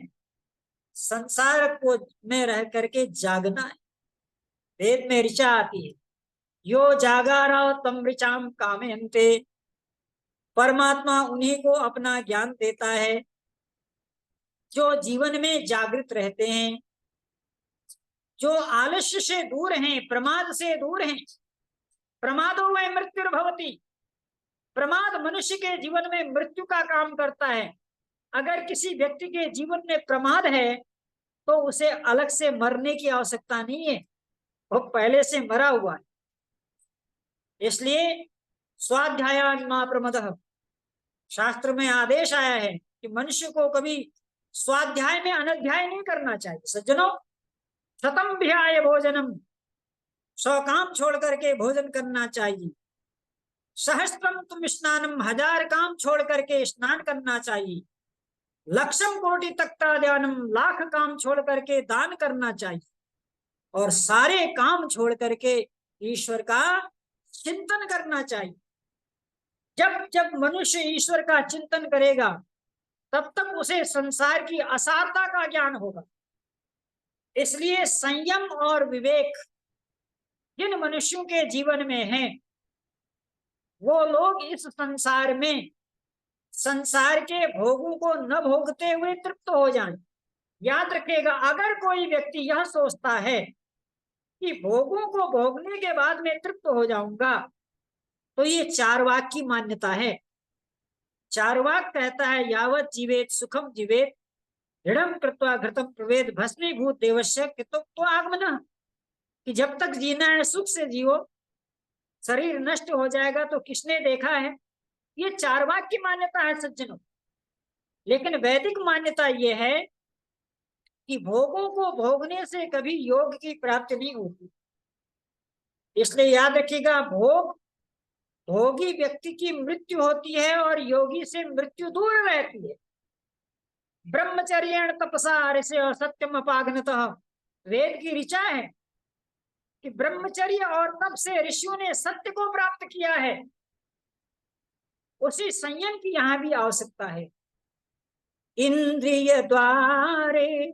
संसार को में रह करके जागना है। वेद में ऋचा आती है, यो जागारा तम ऋचाम कामयन्ते। परमात्मा उन्हीं को अपना ज्ञान देता है जो जीवन में जागृत रहते हैं, जो आलस्य से दूर हैं, प्रमाद से दूर हैं। प्रमादो वै मृत्युर्भवति। प्रमाद मनुष्य के जीवन में मृत्यु का काम करता है। अगर किसी व्यक्ति के जीवन में प्रमाद है तो उसे अलग से मरने की आवश्यकता नहीं है, वो पहले से मरा हुआ है। इसलिए स्वाध्यायान् मा प्रमदः, शास्त्र में आदेश आया है कि मनुष्य को कभी स्वाध्याय में अनध्याय नहीं करना चाहिए। सज्जनों, शतम भियाय भोजनम, 100 काम छोड़ करके भोजन करना चाहिए। सहस्त्रम तुम स्नानम, 1000 काम छोड़ करके स्नान करना चाहिए। लक्षम कोटि तक्ता ध्यानम, 1,00,000 काम छोड़ करके दान करना चाहिए। और सारे काम छोड़ करके ईश्वर का चिंतन करना चाहिए। जब जब मनुष्य ईश्वर का चिंतन करेगा तब तक उसे संसार की असारता का ज्ञान होगा। इसलिए संयम और विवेक जिन मनुष्यों के जीवन में है, वो लोग इस संसार में संसार के भोगों को न भोगते हुए तृप्त हो जाएं। याद रखिएगा, अगर कोई व्यक्ति यह सोचता है कि भोगों को भोगने के बाद मैं तृप्त हो जाऊंगा, तो ये चार्वाक की मान्यता है। चार्वाक कहता है, यावत जीवेत सुखम जीवेत, दृढ़म कृत्वा घृतम प्रवेद, भस्मीभूत देवस्य तो आगमन। कि जब तक जीना है सुख से जियो, शरीर नष्ट हो जाएगा तो किसने देखा है। ये चार्वाक की मान्यता है सज्जनों। लेकिन वैदिक मान्यता ये है कि भोगों को भोगने से कभी योग की प्राप्ति नहीं होती। इसलिए याद रखिएगा, भोगी व्यक्ति की मृत्यु होती है और योगी से मृत्यु दूर रहती है। ब्रह्मचर्येण तपसा ऋषि और सत्यम अपाग्नतः, वेद की ऋचा है कि ब्रह्मचर्य और तप से ऋषियों ने सत्य को प्राप्त किया है। उसी संयम की यहां भी आवश्यकता है। इंद्रिय द्वारे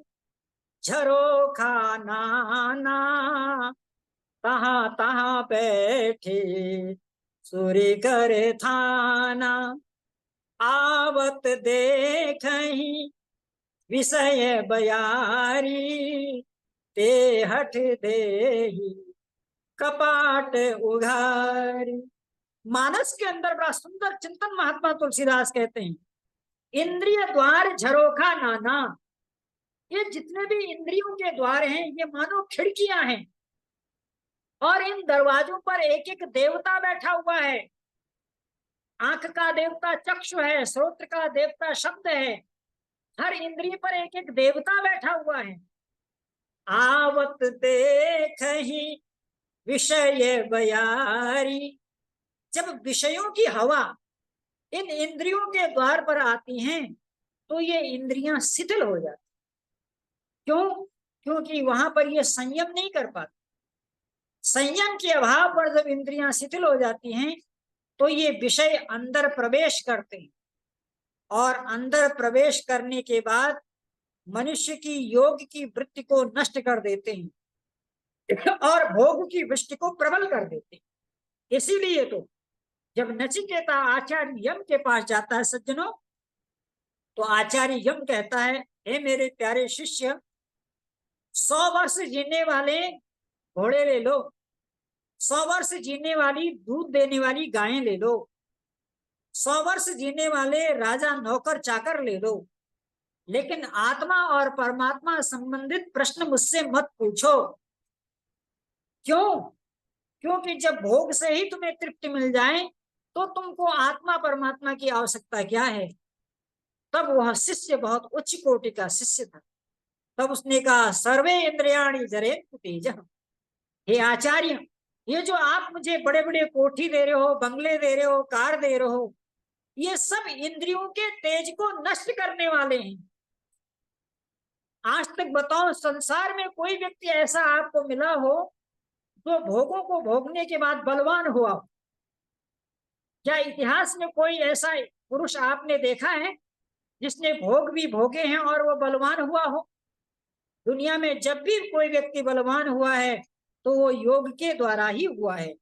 झरोखा नाना, तहां तहां बैठे सूर्य करे थाना। आवत देखहि विषय बयारी, ते हठ देहि कपाट उघारी। मानस के अंदर बड़ा सुंदर चिंतन महात्मा तुलसीदास कहते हैं, इंद्रिय द्वार झरोखा नाना। ये जितने भी इंद्रियों के द्वार हैं, ये मानो खिड़कियां हैं, और इन दरवाजों पर एक एक देवता बैठा हुआ है। आंख का देवता चक्षु है, श्रोत्र का देवता शब्द है। हर इंद्रिय पर एक एक देवता बैठा हुआ है। आवत देखहि विषय बयारी, जब विषयों की हवा इन इंद्रियों के द्वार पर आती हैं तो ये इंद्रियां शिथिल हो जाती। क्यों? क्योंकि वहां पर ये संयम नहीं कर पाती। संयम के अभाव पर जब इंद्रियां शिथिल हो जाती हैं तो ये विषय अंदर प्रवेश करते हैं, और अंदर प्रवेश करने के बाद मनुष्य की योग की वृत्ति को नष्ट कर देते हैं और भोग की वृष्टि को प्रबल कर देते हैं। इसीलिए तो जब नचिकेता आचार्य यम के पास जाता है सज्जनों, तो आचार्य यम कहता है, हे मेरे प्यारे शिष्य, 100 वर्ष जीने वाले घोड़े ले लो, 100 वर्ष जीने वाली दूध देने वाली गायें ले लो, 100 वर्ष जीने वाले राजा नौकर चाकर ले लो, लेकिन आत्मा और परमात्मा संबंधित प्रश्न मुझसे मत पूछो। क्यों? क्योंकि जब भोग से ही तुम्हें तृप्ति मिल जाए तो तुमको आत्मा परमात्मा की आवश्यकता क्या है। तब वह शिष्य बहुत उच्च कोटि का शिष्य था। तब उसने कहा, सर्वे इंद्रियाणि जरेत तेज। हे आचार्य, ये जो आप मुझे बड़े बड़े कोठी दे रहे हो, बंगले दे रहे हो, कार दे रहे हो, ये सब इंद्रियों के तेज को नष्ट करने वाले हैं। आज तक बताओ, संसार में कोई व्यक्ति ऐसा आपको मिला हो तो भोगों को भोगने के बाद बलवान हुआ। क्या इतिहास में कोई ऐसा पुरुष आपने देखा है जिसने भोग भी भोगे हैं और वो बलवान हुआ हो? दुनिया में जब भी कोई व्यक्ति बलवान हुआ है तो वो योग के द्वारा ही हुआ है।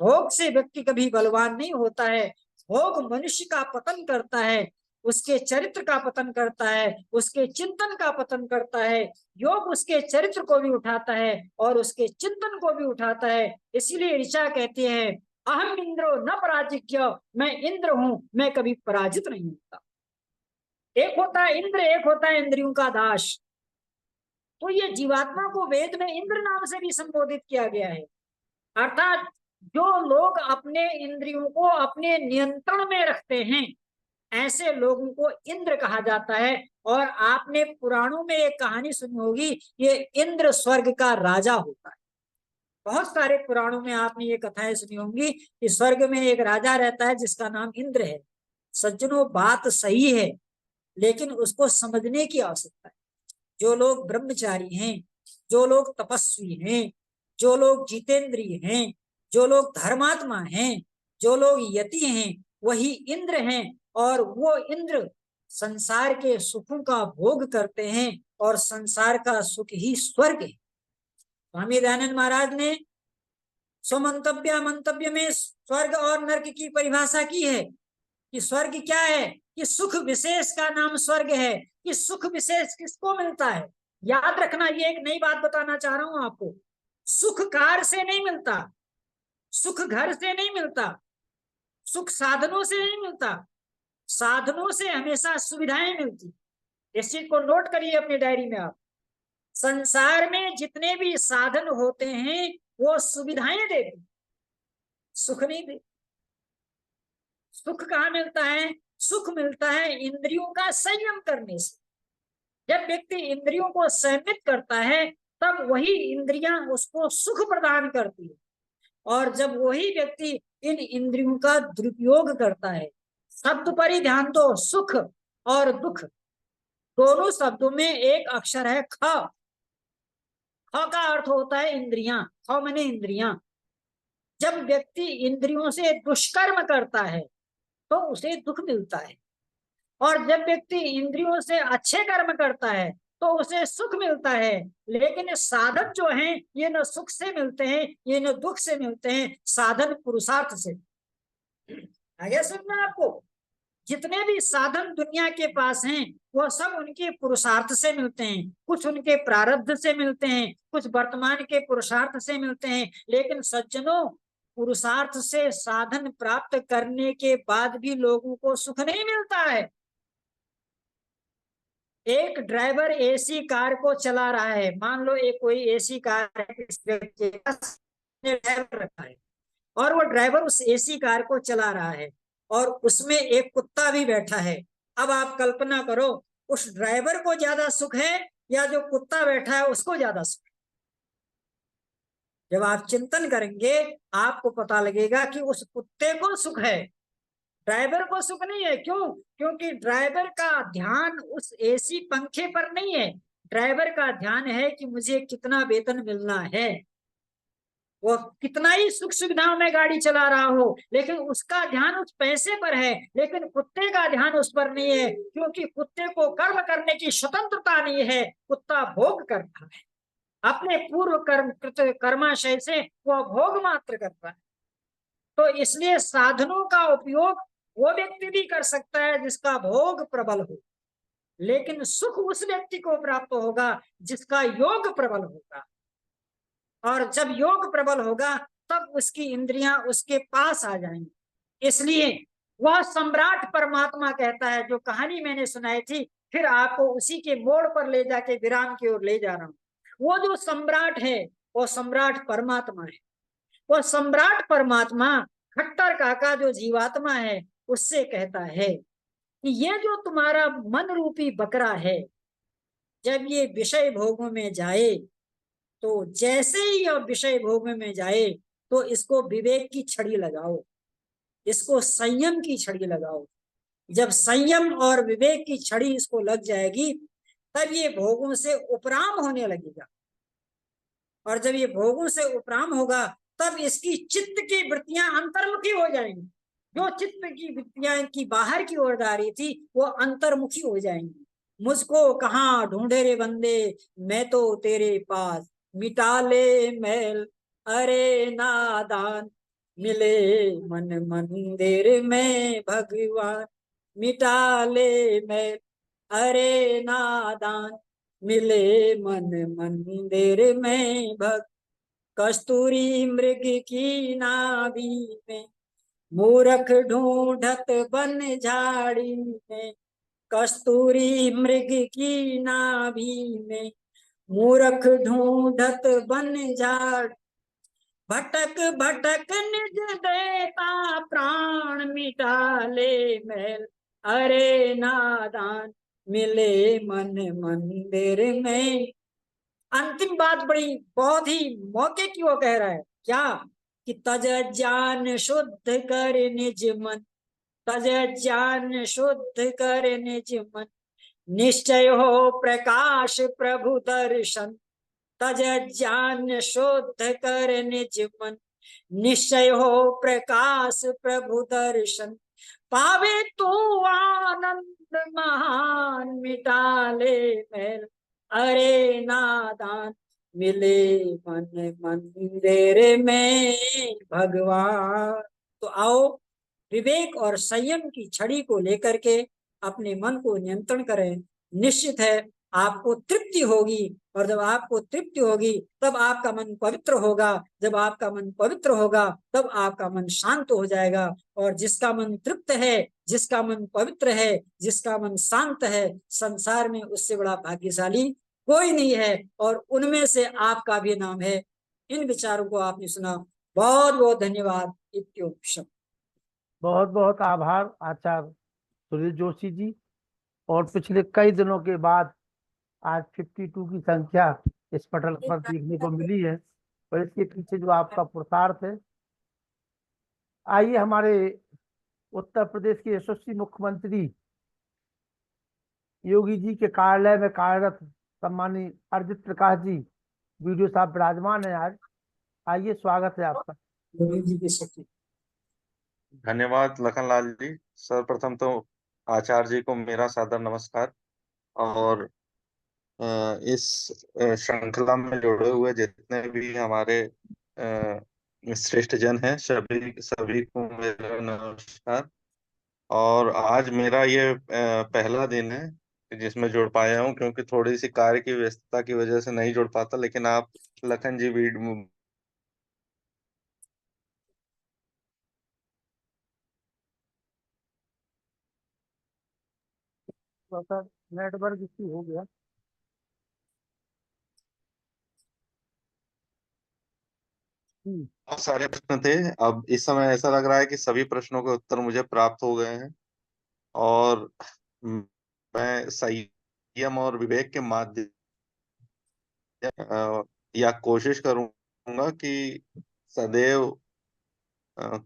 भोग से व्यक्ति कभी बलवान नहीं होता है। भोग मनुष्य का पतन करता है, उसके चरित्र का पतन करता है, उसके चिंतन का पतन करता है। योग उसके चरित्र को भी उठाता है और उसके चिंतन को भी उठाता है। इसीलिए ऋचा कहती है, अहम इंद्रो न पराजित्य, मैं इंद्र हूं, मैं कभी पराजित नहीं होता। एक होता है इंद्र, एक होता है इंद्रियों का दास। तो ये जीवात्मा को वेद में इंद्र नाम से भी संबोधित किया गया है। अर्थात जो लोग अपने इंद्रियों को अपने नियंत्रण में रखते हैं, ऐसे लोगों को इंद्र कहा जाता है। और आपने पुराणों में एक कहानी सुनी होगी, ये इंद्र स्वर्ग का राजा होता है। बहुत सारे पुराणों में आपने ये कथाएं सुनी होंगी कि स्वर्ग में एक राजा रहता है जिसका नाम इंद्र है। सज्जनों, बात सही है, लेकिन उसको समझने की आवश्यकता है। जो लोग ब्रह्मचारी हैं, जो लोग तपस्वी हैं, जो लोग जितेंद्रिय हैं, जो लोग धर्मात्मा हैं, जो लोग यति हैं, वही इंद्र हैं। और वो इंद्र संसार के सुखों का भोग करते हैं और संसार का सुख ही स्वर्ग है। स्वामी दयानंद महाराज ने मंतव्य में स्वर्ग और नरक की परिभाषा की है कि स्वर्ग क्या है, कि सुख विशेष का नाम स्वर्ग है। कि सुख विशेष किसको मिलता है? याद रखना, ये एक नई बात बताना चाह रहा हूं आपको। सुख कार से नहीं मिलता, सुख घर से नहीं मिलता, सुख साधनों से नहीं मिलता। साधनों से हमेशा सुविधाएं मिलती। इस चीज को नोट करिए अपनी डायरी में आप। संसार में जितने भी साधन होते हैं वो सुविधाएं देते, सुख नहीं देते। सुख कहाँ मिलता है? सुख मिलता है इंद्रियों का संयम करने से। जब व्यक्ति इंद्रियों को संयमित करता है तब वही इंद्रियां उसको सुख प्रदान करती है। और जब वही व्यक्ति इन इंद्रियों का दुरुपयोग करता है, शब्द पर ही ध्यान दो, सुख और दुख दोनों शब्दों में एक अक्षर है ख। ख का अर्थ होता है इंद्रियां, ख माने इंद्रियां। जब व्यक्ति इंद्रियों से दुष्कर्म करता है तो उसे दुख मिलता है, और जब व्यक्ति इंद्रियों से अच्छे कर्म करता है तो उसे सुख मिलता है। लेकिन साधन जो हैं ये न सुख से मिलते हैं, ये न दुख से मिलते हैं, साधन पुरुषार्थ से। आगे सुनना आपको, जितने भी साधन दुनिया के पास हैं वह सब उनके पुरुषार्थ से मिलते हैं। कुछ उनके प्रारब्ध से मिलते हैं, कुछ वर्तमान के पुरुषार्थ से मिलते हैं। लेकिन सज्जनों, पुरुषार्थ से साधन प्राप्त करने के बाद भी लोगों को सुख नहीं मिलता है। एक ड्राइवर एसी कार को चला रहा है, मान लो एक कोई एसी कार है, किसी व्यक्ति के पास ड्राइवर रखा है और वो ड्राइवर उस एसी कार को चला रहा है और उसमें एक कुत्ता भी बैठा है। अब आप कल्पना करो, उस ड्राइवर को ज्यादा सुख है या जो कुत्ता बैठा है उसको ज्यादा सुख है? जब आप चिंतन करेंगे आपको पता लगेगा कि उस कुत्ते को सुख है, ड्राइवर को सुख नहीं है। क्यों? क्योंकि ड्राइवर का ध्यान उस एसी पंखे पर नहीं है। ड्राइवर का ध्यान है कि मुझे कितना वेतन मिलना है। वो कितना ही सुख सुविधाओं में गाड़ी चला रहा हो, लेकिन उसका ध्यान उस पैसे पर है। लेकिन कुत्ते का ध्यान उस पर नहीं है, क्योंकि कुत्ते को कर्म करने की स्वतंत्रता नहीं है। कुत्ता भोग करता है, अपने पूर्व कर्माशय से वह भोग मात्र करता है। तो इसलिए साधनों का उपयोग वो व्यक्ति भी कर सकता है जिसका भोग प्रबल हो, लेकिन सुख उस व्यक्ति को प्राप्त होगा जिसका योग प्रबल होगा। और जब योग प्रबल होगा तब उसकी इंद्रियां उसके पास आ जाएंगी। इसलिए वह सम्राट परमात्मा कहता है, जो कहानी मैंने सुनाई थी, फिर आपको उसी के मोड़ पर ले जाके विराम की ओर ले जा रहा हूं। वो जो सम्राट है वो सम्राट परमात्मा है। वो सम्राट परमात्मा खट्टर काका जो जीवात्मा है उससे कहता है कि ये जो तुम्हारा मन रूपी बकरा है, जब ये विषय भोगों में जाए तो जैसे ही यह विषय भोगों में जाए तो इसको विवेक की छड़ी लगाओ, इसको संयम की छड़ी लगाओ। जब संयम और विवेक की छड़ी इसको लग जाएगी तब ये भोगों से उपराम होने लगेगा। और जब ये भोगों से उपराम होगा तब इसकी चित्त की वृत्तियां अंतर्मुखी हो जाएंगी। जो चित्त की वृत्तियां इनकी बाहर की ओर जा रही थी वो अंतर्मुखी हो जाएंगी। मुझको कहाँ ढूंढे रे बंदे, मैं तो तेरे पास, मिटा ले मैल अरे नादान, मिले मन मंदिर में भगवान, मिटा ले मैल अरे नादान, मिले मन मंदिर में भग, कस्तूरी मृग की नाभि में, मूरख ढूंढत बन झाड़ी में, कस्तूरी मृग की नाभि में, मूरख ढूंढत बन झाड़, भटक भटक निज देता प्राण, मिटा ले मैल अरे नादान, मिले मन मंदिर में। अंतिम बात बड़ी बहुत ही मौके की वो कह रहा है क्या कि तज ज्ञान शुद्ध कर निज मन, तज ज्ञान शुद्ध कर निज मन, निश्चय हो प्रकाश प्रभु दर्शन, तज ज्ञान शुद्ध कर निज मन, निश्चय हो प्रकाश प्रभु दर्शन, पावे तू आनंद महान, मिटा ले मैल अरे नादान, मिले मन मंदिर में भगवान। तो आओ विवेक और संयम की छड़ी को लेकर के अपने मन को नियंत्रण करें। निश्चित है आपको तृप्ति होगी, और जब आपको तृप्ति होगी तब आपका मन पवित्र होगा, जब आपका मन पवित्र होगा तब आपका मन शांत हो जाएगा। और जिसका मन तृप्त है, जिसका मन पवित्र है, जिसका मन शांत है, संसार में उससे बड़ा भाग्यशाली कोई नहीं है, और उनमें से आपका भी नाम है। इन विचारों को आपने सुना, बहुत बहुत धन्यवाद। इत्योपशम। बहुत बहुत आभार आचार्य सुनील जोशी जी। और पिछले कई दिनों के बाद आज 52 की संख्या इस पटल पर देखने को मिली है, और इसके पीछे जो आपका पुरुषार्थ है। आइए हमारे उत्तर प्रदेश के यशस्वी मुख्यमंत्री योगी जी के कार्यालय में कार्यरत सम्मानी अर्जित प्रकाश जी वीडियो साहब विराजमान है आज। आइए, स्वागत है आपका। योगी जी की शक्ति। धन्यवाद लखनलाल जी। सर्वप्रथम तो आचार्य जी को मेरा सादर नमस्कार, और इस श्रृंखला में जुड़े हुए जितने भी हमारे श्रेष्ठ जन हैं, सभी सभी को मेरा नमस्कार। और आज मेरा ये पहला दिन है जिसमें जुड़ पाया हूँ, क्योंकि थोड़ी सी कार्य की व्यस्तता की वजह से नहीं जुड़ पाता। लेकिन आप लखन जी नेटवर्क इश्यू हो गया। बहुत सारे प्रश्न थे। अब इस समय ऐसा लग रहा है कि सभी प्रश्नों के उत्तर मुझे प्राप्त हो गए हैं, और मैं संयम और विवेक के माध्यम या कोशिश करूंगा कि सदैव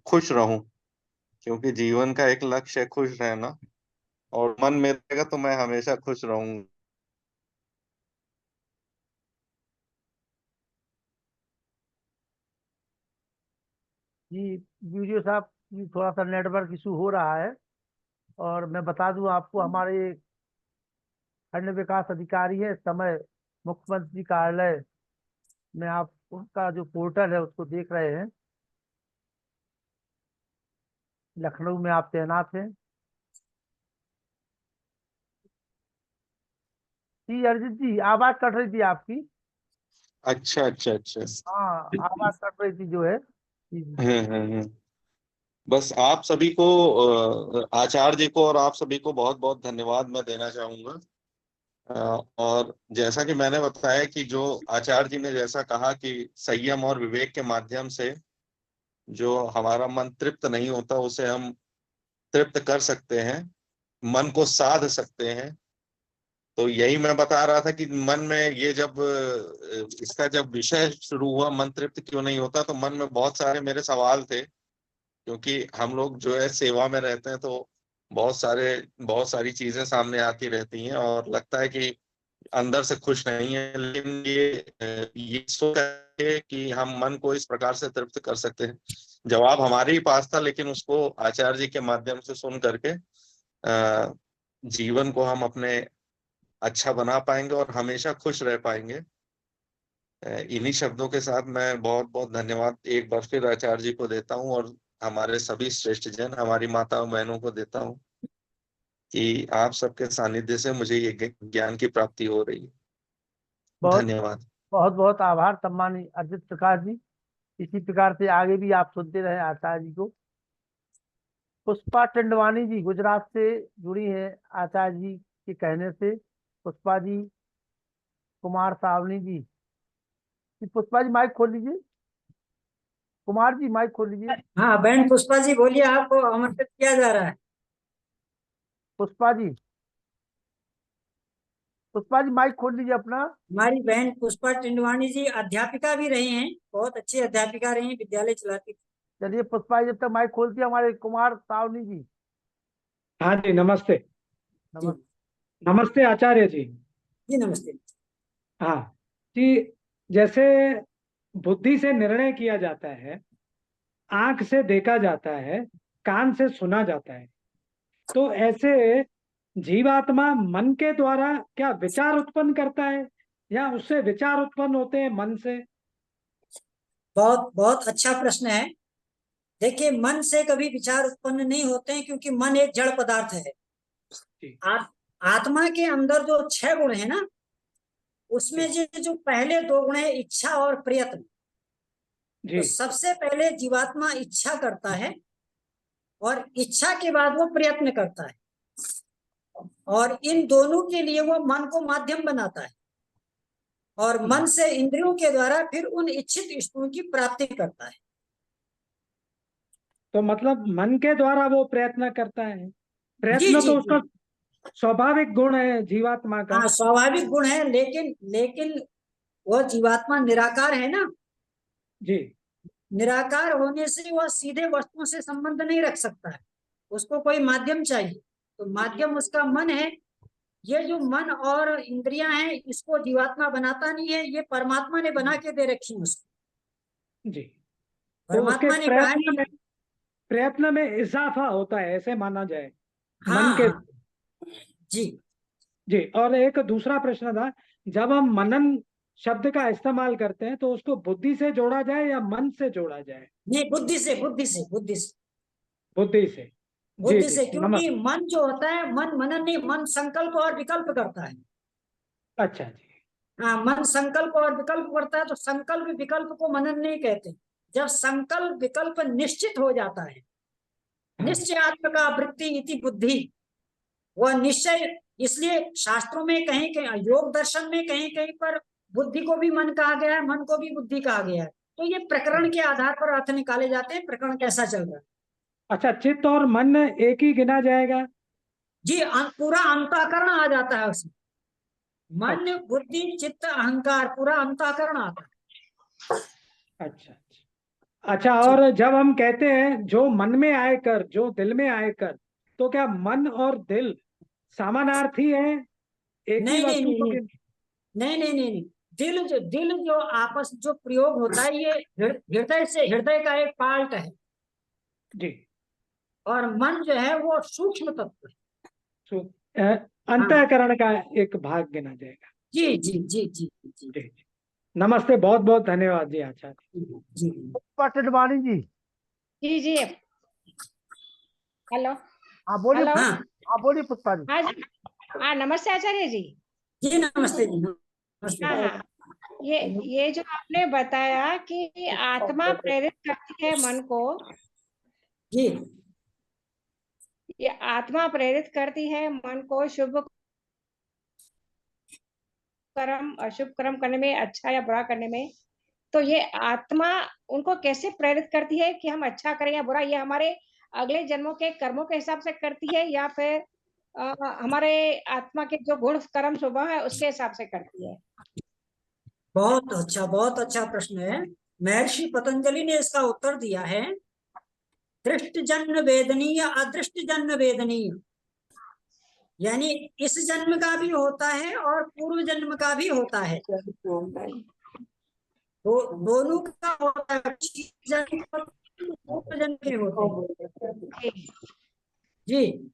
खुश रहूं, क्योंकि जीवन का एक लक्ष्य है खुश रहना, और मन में रहेगा तो मैं हमेशा खुश रहूंगा। जी वीडियो साहब, थोड़ा सा नेटवर्क इशू हो रहा है। और मैं बता दूं आपको, हमारे खंड विकास अधिकारी है इस समय मुख्यमंत्री कार्यालय में, आप उनका जो पोर्टल है उसको देख रहे हैं। लखनऊ में आप तैनात हैं। जी अर्जित जी, आवाज कट रही थी आपकी। अच्छा अच्छा अच्छा। हाँ, आवाज कट रही थी जो है। जी जी। हम्म। बस आप सभी को, आचार्य जी को और आप सभी को बहुत बहुत धन्यवाद मैं देना चाहूंगा। और जैसा कि मैंने बताया कि जो आचार्य जी ने जैसा कहा कि संयम और विवेक के माध्यम से जो हमारा मन तृप्त नहीं होता उसे हम तृप्त कर सकते हैं, मन को साध सकते हैं। तो यही मैं बता रहा था कि मन में ये जब इसका जब विषय शुरू हुआ, मन तृप्त क्यों नहीं होता, तो मन में बहुत सारे मेरे सवाल थे। क्योंकि हम लोग जो है सेवा में रहते हैं, तो बहुत सारी चीजें सामने आती रहती हैं, और लगता है कि अंदर से खुश नहीं है, लेकिन ये सोच है कि हम मन को इस प्रकार से तृप्त कर सकते हैं। जवाब हमारे ही पास था, लेकिन उसको आचार्य जी के माध्यम से सुन करके जीवन को हम अपने अच्छा बना पाएंगे और हमेशा खुश रह पाएंगे। इन्हीं शब्दों के साथ मैं बहुत बहुत धन्यवाद एक बार फिर आचार्य जी को देता हूँ और हमारे सभी श्रेष्ठ जन, हमारी माता बहनों को देता हूँ कि आप सबके सानिध्य से मुझे ये ज्ञान की प्राप्ति हो रही है। बहुत धन्यवाद। बहुत बहुत आभार सम्मानित अर्जित प्रकाश जी। इसी प्रकार से आगे भी आप सुनते रहे आचार्य जी को। पुष्पा टंडवानी जी गुजरात से जुड़ी है आचार्य जी के कहने से। पुष्पा जी, कुमार सावनी जी, पुष्पा जी माइक खोल लीजिए। कुमार जी माइक खोल लीजिए। हाँ बहन पुष्पा जी बोलिए, आपको आमंत्रित किया जा रहा है। पुष्पा जी, पुष्पा जी माइक खोल लीजिए अपना। हमारी बहन पुष्पा टिंडवानी जी अध्यापिका भी रही हैं, बहुत अच्छी अध्यापिका रही हैं, विद्यालय चलाती थी। चलिए पुष्पा जी जब तक माइक खोलती है, हमारे कुमार सावनी जी। हाँ जी, नमस्ते। नमस्ते। नमस्ते आचार्य जी। जी नमस्ते। हाँ जी, जैसे बुद्धि से निर्णय किया जाता है, आंख से देखा जाता है, कान से सुना जाता है, तो ऐसे जीवात्मा मन के द्वारा क्या विचार उत्पन्न करता है या उससे विचार उत्पन्न होते हैं मन से? बहुत बहुत अच्छा प्रश्न है। देखिए, मन से कभी विचार उत्पन्न नहीं होते हैं, क्योंकि मन एक जड़ पदार्थ है। आत्मा के अंदर जो 6 गुण है ना, उसमें जो पहले 2 गुण है इच्छा और प्रयत्न। तो सबसे पहले जीवात्मा इच्छा करता है और इच्छा के बाद वो प्रयत्न करता है, और इन दोनों के लिए वो मन को माध्यम बनाता है, और मन से इंद्रियों के द्वारा फिर उन इच्छित वस्तुओं की प्राप्ति करता है। तो मतलब मन के द्वारा वो प्रयत्न करता है। जी प्रयत्न जी तो उसका स्वाभाविक गुण है जीवात्मा का। हाँ, स्वाभाविक गुण है, लेकिन वो जीवात्मा निराकार है ना जी। निराकार होने से वह सीधे वस्तुओं से संबंध नहीं रख सकता है, उसको कोई माध्यम चाहिए। तो माध्यम उसका मन है। ये जो मन और इंद्रियां हैं, इसको जीवात्मा बनाता नहीं है, ये परमात्मा ने बना के दे रखी है उसको। जी, तो उसके परमात्मा ने कहा प्रयत्न में इजाफा होता है, ऐसे माना जाए। हाँ, मन के हाँ, जी जी। और एक दूसरा प्रश्न था, जब हम मनन शब्द का इस्तेमाल करते हैं तो उसको बुद्धि से जोड़ा जाए या मन से जोड़ा जाए? नहीं, बुद्धि से, बुद्धि से, बुद्धि से, बुद्धि से। जी बुद्धि जी, से, क्योंकि मन जो होता है, मन मनन नहीं, मन संकल्प और विकल्प करता है। अच्छा जी। हाँ, मन संकल्प और विकल्प करता है, तो संकल्प विकल्प को मनन नहीं कहते। जब संकल्प विकल्प निश्चित हो जाता है, निश्चयात्मका वृत्ति इति बुद्धि, वह निश्चय। इसलिए शास्त्रों में कहीं कहीं, योग दर्शन में कहीं कहीं पर बुद्धि को भी मन कहा गया है, मन को भी बुद्धि कहा गया है। तो ये प्रकरण के आधार पर अर्थ निकाले जाते हैं, प्रकरण कैसा चल रहा है। अच्छा, चित्त और मन एक ही गिना जाएगा? जी, पूरा अंतःकरण आ जाता है उसमें। मन बुद्धि चित्त अहंकार, पूरा अंतःकरण आता है। अच्छा अच्छा। और जब हम कहते हैं जो मन में आए कर, जो दिल में आए कर, तो क्या मन और दिल समानार्थी है, एक ही नहीं नहीं वस्तु नहीं को? नहीं नहीं नहीं नहीं नहीं। दिल जो आपस जो प्रयोग होता है, ये हृदय से, हृदय का एक पार्ट है। जी। और मन जो है वो सूक्ष्म तत्व है। अंतःकरण का एक भाग गिना जाएगा। जी जी जी जी जी जी। नमस्ते, बहुत बहुत धन्यवाद जी आचार्य जी। पुष्पा टंडवानी जी। जी जी। हेलो। हाँ बोलिए। हेलो। हाँ हाँ बोलिए पुष्पा जी। हाँ जी। हाँ, नमस्ते आचार्य जी। जी नमस्ते जी, नमस्ते। हाँ हाँ, ये जो आपने बताया कि आत्मा प्रेरित करती है मन को, जी ये आत्मा प्रेरित करती है मन को शुभ कर्म अशुभ कर्म करने में, अच्छा या बुरा करने में। तो ये आत्मा उनको कैसे प्रेरित करती है कि हम अच्छा करें या बुरा? ये हमारे अगले जन्मों के कर्मों के हिसाब से करती है या फिर हमारे आत्मा के जो गुण कर्म स्वभाव है उसके हिसाब से करती है? बहुत अच्छा प्रश्न है। महर्षि पतंजलि ने इसका उत्तर दिया है, दृष्ट जन्म वेदनीय, अदृष्ट जन्म वेदनीय। यानी इस जन्म का भी होता है और पूर्व जन्म का भी होता है, दोनों का होता है, इस जन्म और पूर्व जन्म के होते हैं। जी, जी,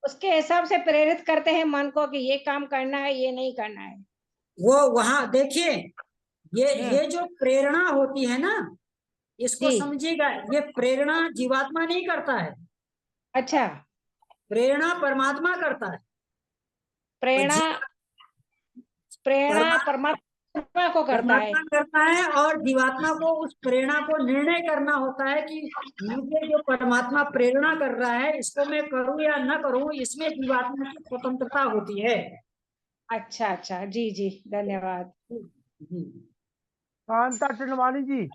उसके हिसाब से प्रेरित करते हैं मन को कि ये काम करना है, ये नहीं करना है। वो वहां देखिए, ये जो प्रेरणा होती है ना, इसको जी, समझिएगा, ये प्रेरणा जीवात्मा नहीं करता है, अच्छा, प्रेरणा परमात्मा करता है। और प्रेरणा प्रेरणा परमात्मा परमात्मा को करता है। करता है, और जीवात्मा को उस प्रेरणा को निर्णय करना होता है कि मुझे जो परमात्मा प्रेरणा कर रहा है, इसको मैं करूं या न करूं, इसमें जीवात्मा की स्वतंत्रता होती है। अच्छा, अच्छा, जी, जी, धन्यवाद। कांता टिंडवानी जी,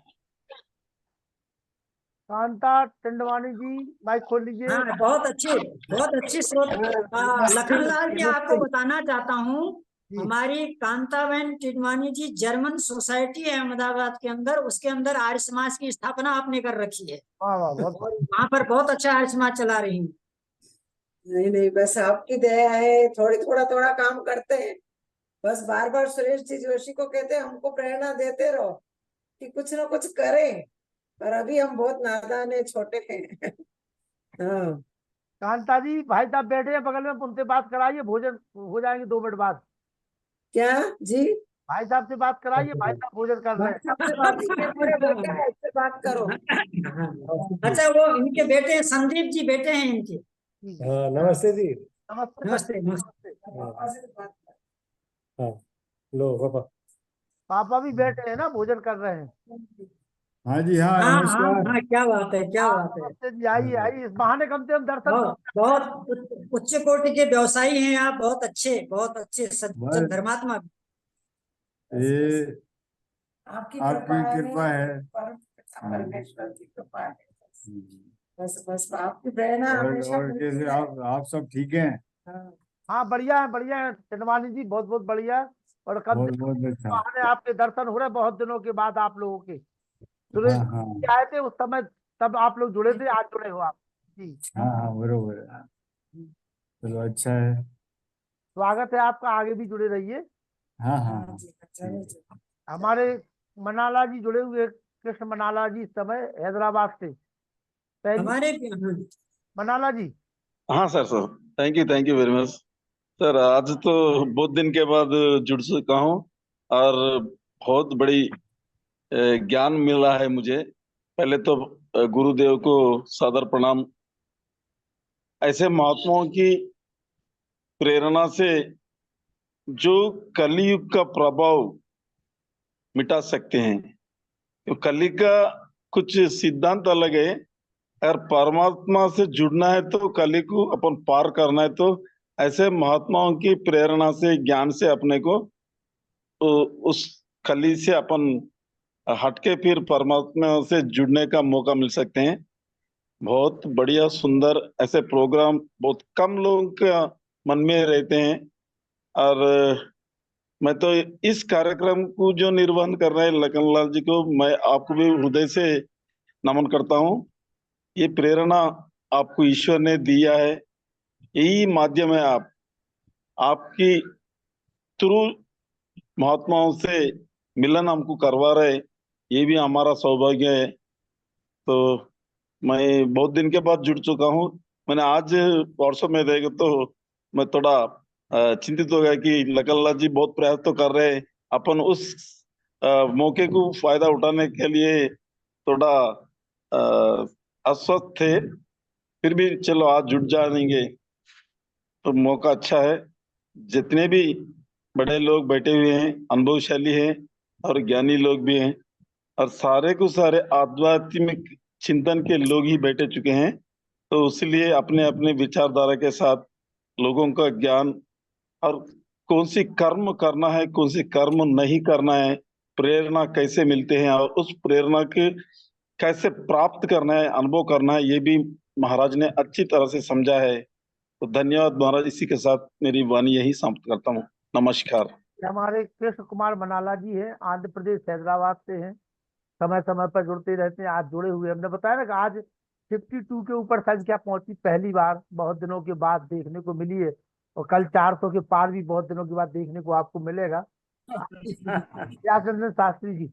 कांता टिंडवानी जी, माइक खोल लीजिए। हाँ, बहुत अच्छी स्रोत। लखनलाल जी, आपको बताना चाहता हूँ, हमारी कांताबेन टिडवानी जी जर्मन सोसाइटी है अहमदाबाद के अंदर, उसके अंदर आर्य समाज की स्थापना आपने कर रखी है, वाह वाह, बहुत और वहाँ पर बहुत अच्छा आर्य समाज चला रही है। नहीं नहीं, बस आपकी दया है, थोड़ा थोड़ा काम करते हैं। बस बार बार सुरेश जी जोशी को कहते हैं हमको प्रेरणा देते रहो कि कुछ ना कुछ करें, पर अभी हम बहुत नादान है, छोटे हैं। हाँ, कांता जी, भाई साहब बैठे हैं बगल में, उनसे बात कराइए, भोजन हो जाएंगे 2 मिनट बाद। क्या जी? भाई साहब से बात कराइए, भाई साहब भोजन कर रहे हैं। सबसे बात ये मेरे बेटा है, इससे बात करो। अच्छा, वो इनके बेटे हैं, संदीप जी बेटे हैं इनके। हाँ, नमस्ते जी। नमस्ते नमस्ते, नमस्ते। हाँ, लो पापा। पापा भी बैठे हैं ना, भोजन कर रहे हैं। हाँ जी, हाँ, हाँ हाँ नमस्कार। हाँ, क्या बात है, क्या हाँ, बात है। नमस्ते जी, आइए आइए, इस बहाने कम से कम दर्शन तो। बहुत उच्च कोटि के व्यवसायी हैं आप, बहुत अच्छे सज्जन बस धर्मात्मा। ये आपकी आपकी कृपा है। परमेश्वर की कृपा है। बस बस आपकी प्रेरणा और हमेशा और मिलती कैसे है। आप सब ठीक हैं? हाँ, हाँ, बढ़िया है टिंडवानी जी, बहुत बहुत बढ़िया। और कम से बहुत कम बहुत इस अच्छा। बहाने आपके दर्शन हो रहे हैं बहुत दिनों के बाद आप लोगों के। सुरेश हाँ हाँ जी आए थे उस समय, तब आप लोग जुड़े थे, आज जुड़े हो आप जी। हाँ हाँ, बरोबर है। चलो, अच्छा है। स्वागत है आपका, आगे भी जुड़े रहिए। हाँ हाँ हाँ हाँ, जी, जरूर ठीक है। जरूर। हमारे मनाला जी जुड़े हुए हैं, कृष्ण मनाला जी, इस समय हैदराबाद से। पहली हमारे मनाला जी। हाँ sir thank you very much sir. आज तो बहुत दिन के बाद जुड़ चुका हूँ और बहुत बड़ी ज्ञान मिला है मुझे। पहले तो गुरुदेव को सादर प्रणाम। ऐसे महात्माओं की प्रेरणा से जो कलयुग का प्रभाव मिटा सकते हैं। तो कलयुग का कुछ सिद्धांत अलग है। अगर परमात्मा से जुड़ना है तो कली को अपन पार करना है, तो ऐसे महात्माओं की प्रेरणा से, ज्ञान से अपने को तो उस कली से अपन हटके फिर परमात्मा से जुड़ने का मौका मिल सकते हैं। बहुत बढ़िया सुंदर ऐसे प्रोग्राम बहुत कम लोगों का मन में रहते हैं। और मैं तो इस कार्यक्रम को जो निर्वहन कर रहे हैं लखनलाल जी को मैं आपको भी हृदय से नमन करता हूँ। ये प्रेरणा आपको ईश्वर ने दिया है, यही माध्यम है। आपकी थ्रू महात्माओं से मिलन हमको करवा रहे, ये भी हमारा सौभाग्य है। तो मैं बहुत दिन के बाद जुड़ चुका हूँ। मैंने आज व्हाट्सएप में देखा तो मैं थोड़ा चिंतित हो गया कि लखनलाल जी बहुत प्रयास तो कर रहे हैं। अपन उस मौके को फायदा उठाने के लिए थोड़ा अस्वस्थ थे, फिर भी चलो आज जुट जाएंगे तो मौका अच्छा है। जितने भी बड़े लोग बैठे हुए हैं अनुभवशाली हैं और ज्ञानी लोग भी हैं, और सारे को सारे आध्यात्मिक चिंतन के लोग ही बैठे चुके हैं। तो इसलिए अपने अपने विचारधारा के साथ लोगों का ज्ञान और कौन सी कर्म करना है, कौन सी कर्म नहीं करना है, प्रेरणा कैसे मिलते हैं और उस प्रेरणा के कैसे प्राप्त करना है, अनुभव करना है, ये भी महाराज ने अच्छी तरह से समझा है। तो धन्यवाद महाराज। इसी के साथ मेरी वाणी यही समाप्त करता हूँ। नमस्कार। ये हमारे कृष्ण कुमार मनाला जी हैं, आंध्र प्रदेश हैदराबाद से हैं। समय समय पर जुड़ते रहते हैं, आज जुड़े हुए। हमने बताया ना कि आज 52 के ऊपर संख्या पहुंची, पहली बार बहुत दिनों के बाद देखने को मिली है। और कल 400 के पार भी बहुत दिनों के बाद देखने को आपको मिलेगा। व्यासचंद्र शास्त्री जी।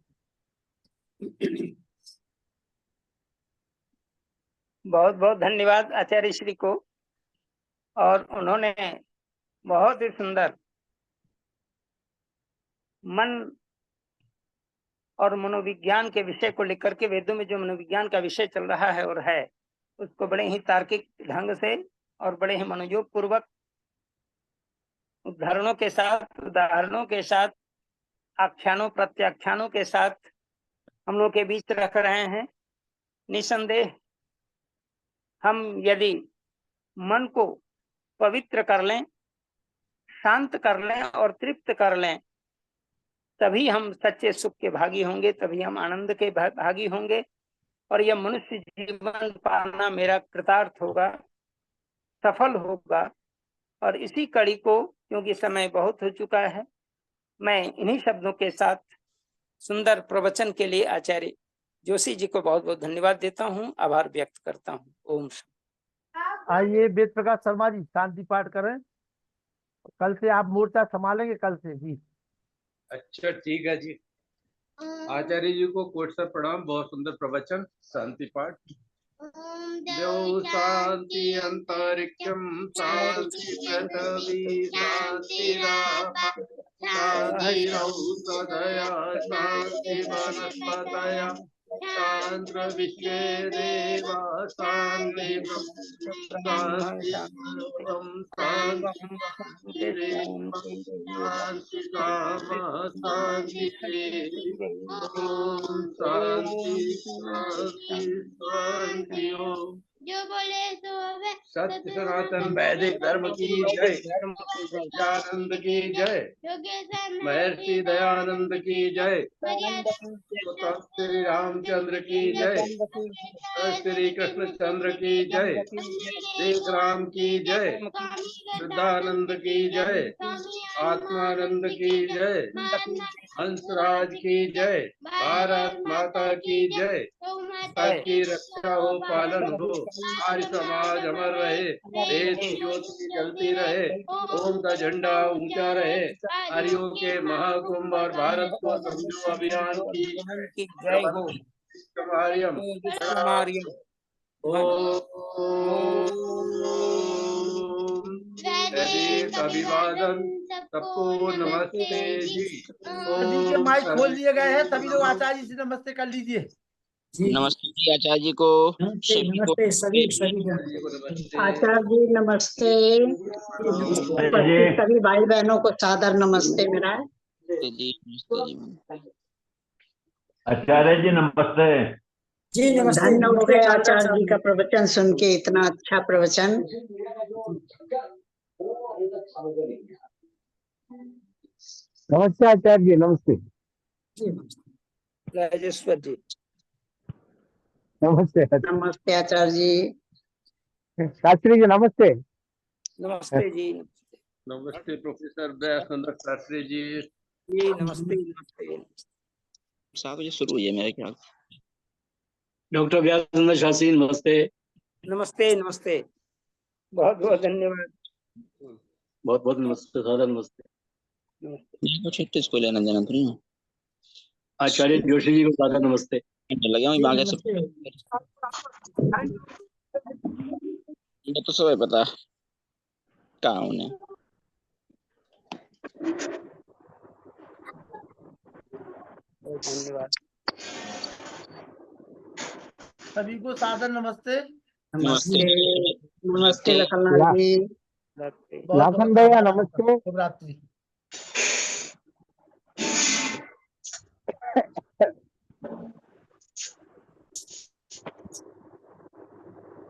बहुत बहुत धन्यवाद आचार्य श्री को। और उन्होंने बहुत ही सुंदर मन और मनोविज्ञान के विषय को लेकर के, वेदों में जो मनोविज्ञान का विषय चल रहा है और है, उसको बड़े ही तार्किक ढंग से और बड़े ही मनोयोग पूर्वक उदाहरणों के साथ आख्यानों प्रत्याख्यानों के साथ हम लोग के बीच रख रहे हैं। निसंदेह हम यदि मन को पवित्र कर लें, शांत कर लें और तृप्त कर लें, तभी हम सच्चे सुख के भागी होंगे, तभी हम आनंद के भागी होंगे। और यह मनुष्य जीवन पाना मेरा कृतार्थ होगा, सफल होगा। और इसी कड़ी को, क्योंकि समय बहुत हो चुका है, मैं इन्हीं शब्दों के साथ सुंदर प्रवचन के लिए आचार्य जोशी जी को बहुत बहुत धन्यवाद देता हूँ, आभार व्यक्त करता हूँ। ओम। आइए वेद प्रकाश शर्मा जी शांति पाठ करें। कल से आप मोर्चा संभालेंगे कल से जी। अच्छा ठीक है जी। आचार्य जी को कोट सर प्रणाम, बहुत सुंदर प्रवचन, शांति पाठ। देव शांति अंतरिक्षम शांति पृथ्वी शांति शांति सदया शांति वनस्पतय शांति विश्वे देवा शांति शांति शांति कामा शांति ओम शांति शांति शांति ओम। जो बोले सो सत्य सनातन वैदिक धर्म की जय, आनंद की जय, महर्षि दयानंद की जय, श्री रामचंद्र की जय, श्री कृष्ण चंद्र की जय, श्री राम की जय, शुद्धानंद की जय, आत्मानंद की जय, हंसराज की जय, भारत माता की जय। सबकी रक्षा हो, पालन हो, आर्य समाज अमर रहे, देश की ज्योति जलती रहे, ओम का झंडा ऊंचा रहे, हरिओं के महाकुंभ और भारत को समझो अभियान की जय हो। अभिवादन सबको नमस्ते जी। के माइक खोल दिए गए हैं, सभी लोग आचार्य जी से नमस्ते कर लीजिए। नमस्ते जी आचार्य जी को, नमस्ते सभी आचार्य जी, नमस्ते सभी भाई बहनों को सादर नमस्ते मेरा। जी नमस्ते जी। आचार्य जी नमस्ते जी नमस्ते। धन्य हो गए आचार्य जी का प्रवचन सुन के, इतना अच्छा प्रवचन। नमस्ते आचार्य जी। नमस्ते राजेश्वर जी। नमस्ते। नमस्ते आचार्य जी। शास्त्री जी नमस्ते। नमस्ते जी। नमस्ते प्रोफेसर दयानंद शास्त्री जी। जी नमस्ते। नमस्ते। 7 बजे शुरू हुई है मेरे ख्याल। डॉक्टर व्यासचंद्र शास्त्री नमस्ते। नमस्ते नमस्ते, बहुत बहुत धन्यवाद। बहुत बहुत नमस्ते, सादर नमस्ते। छत्तीस को लेना देना तो नहीं। आचार्य जोशी जी को सादर नमस्ते। लगे हुई बागे से ये तो सब पता है कहाँ उन्हें। धन्यवाद। सभी को सादर नमस्ते। नमस्ते नमस्ते लखनलाल जी। लाखन भैया नमस्ते। शुभ रात्रि।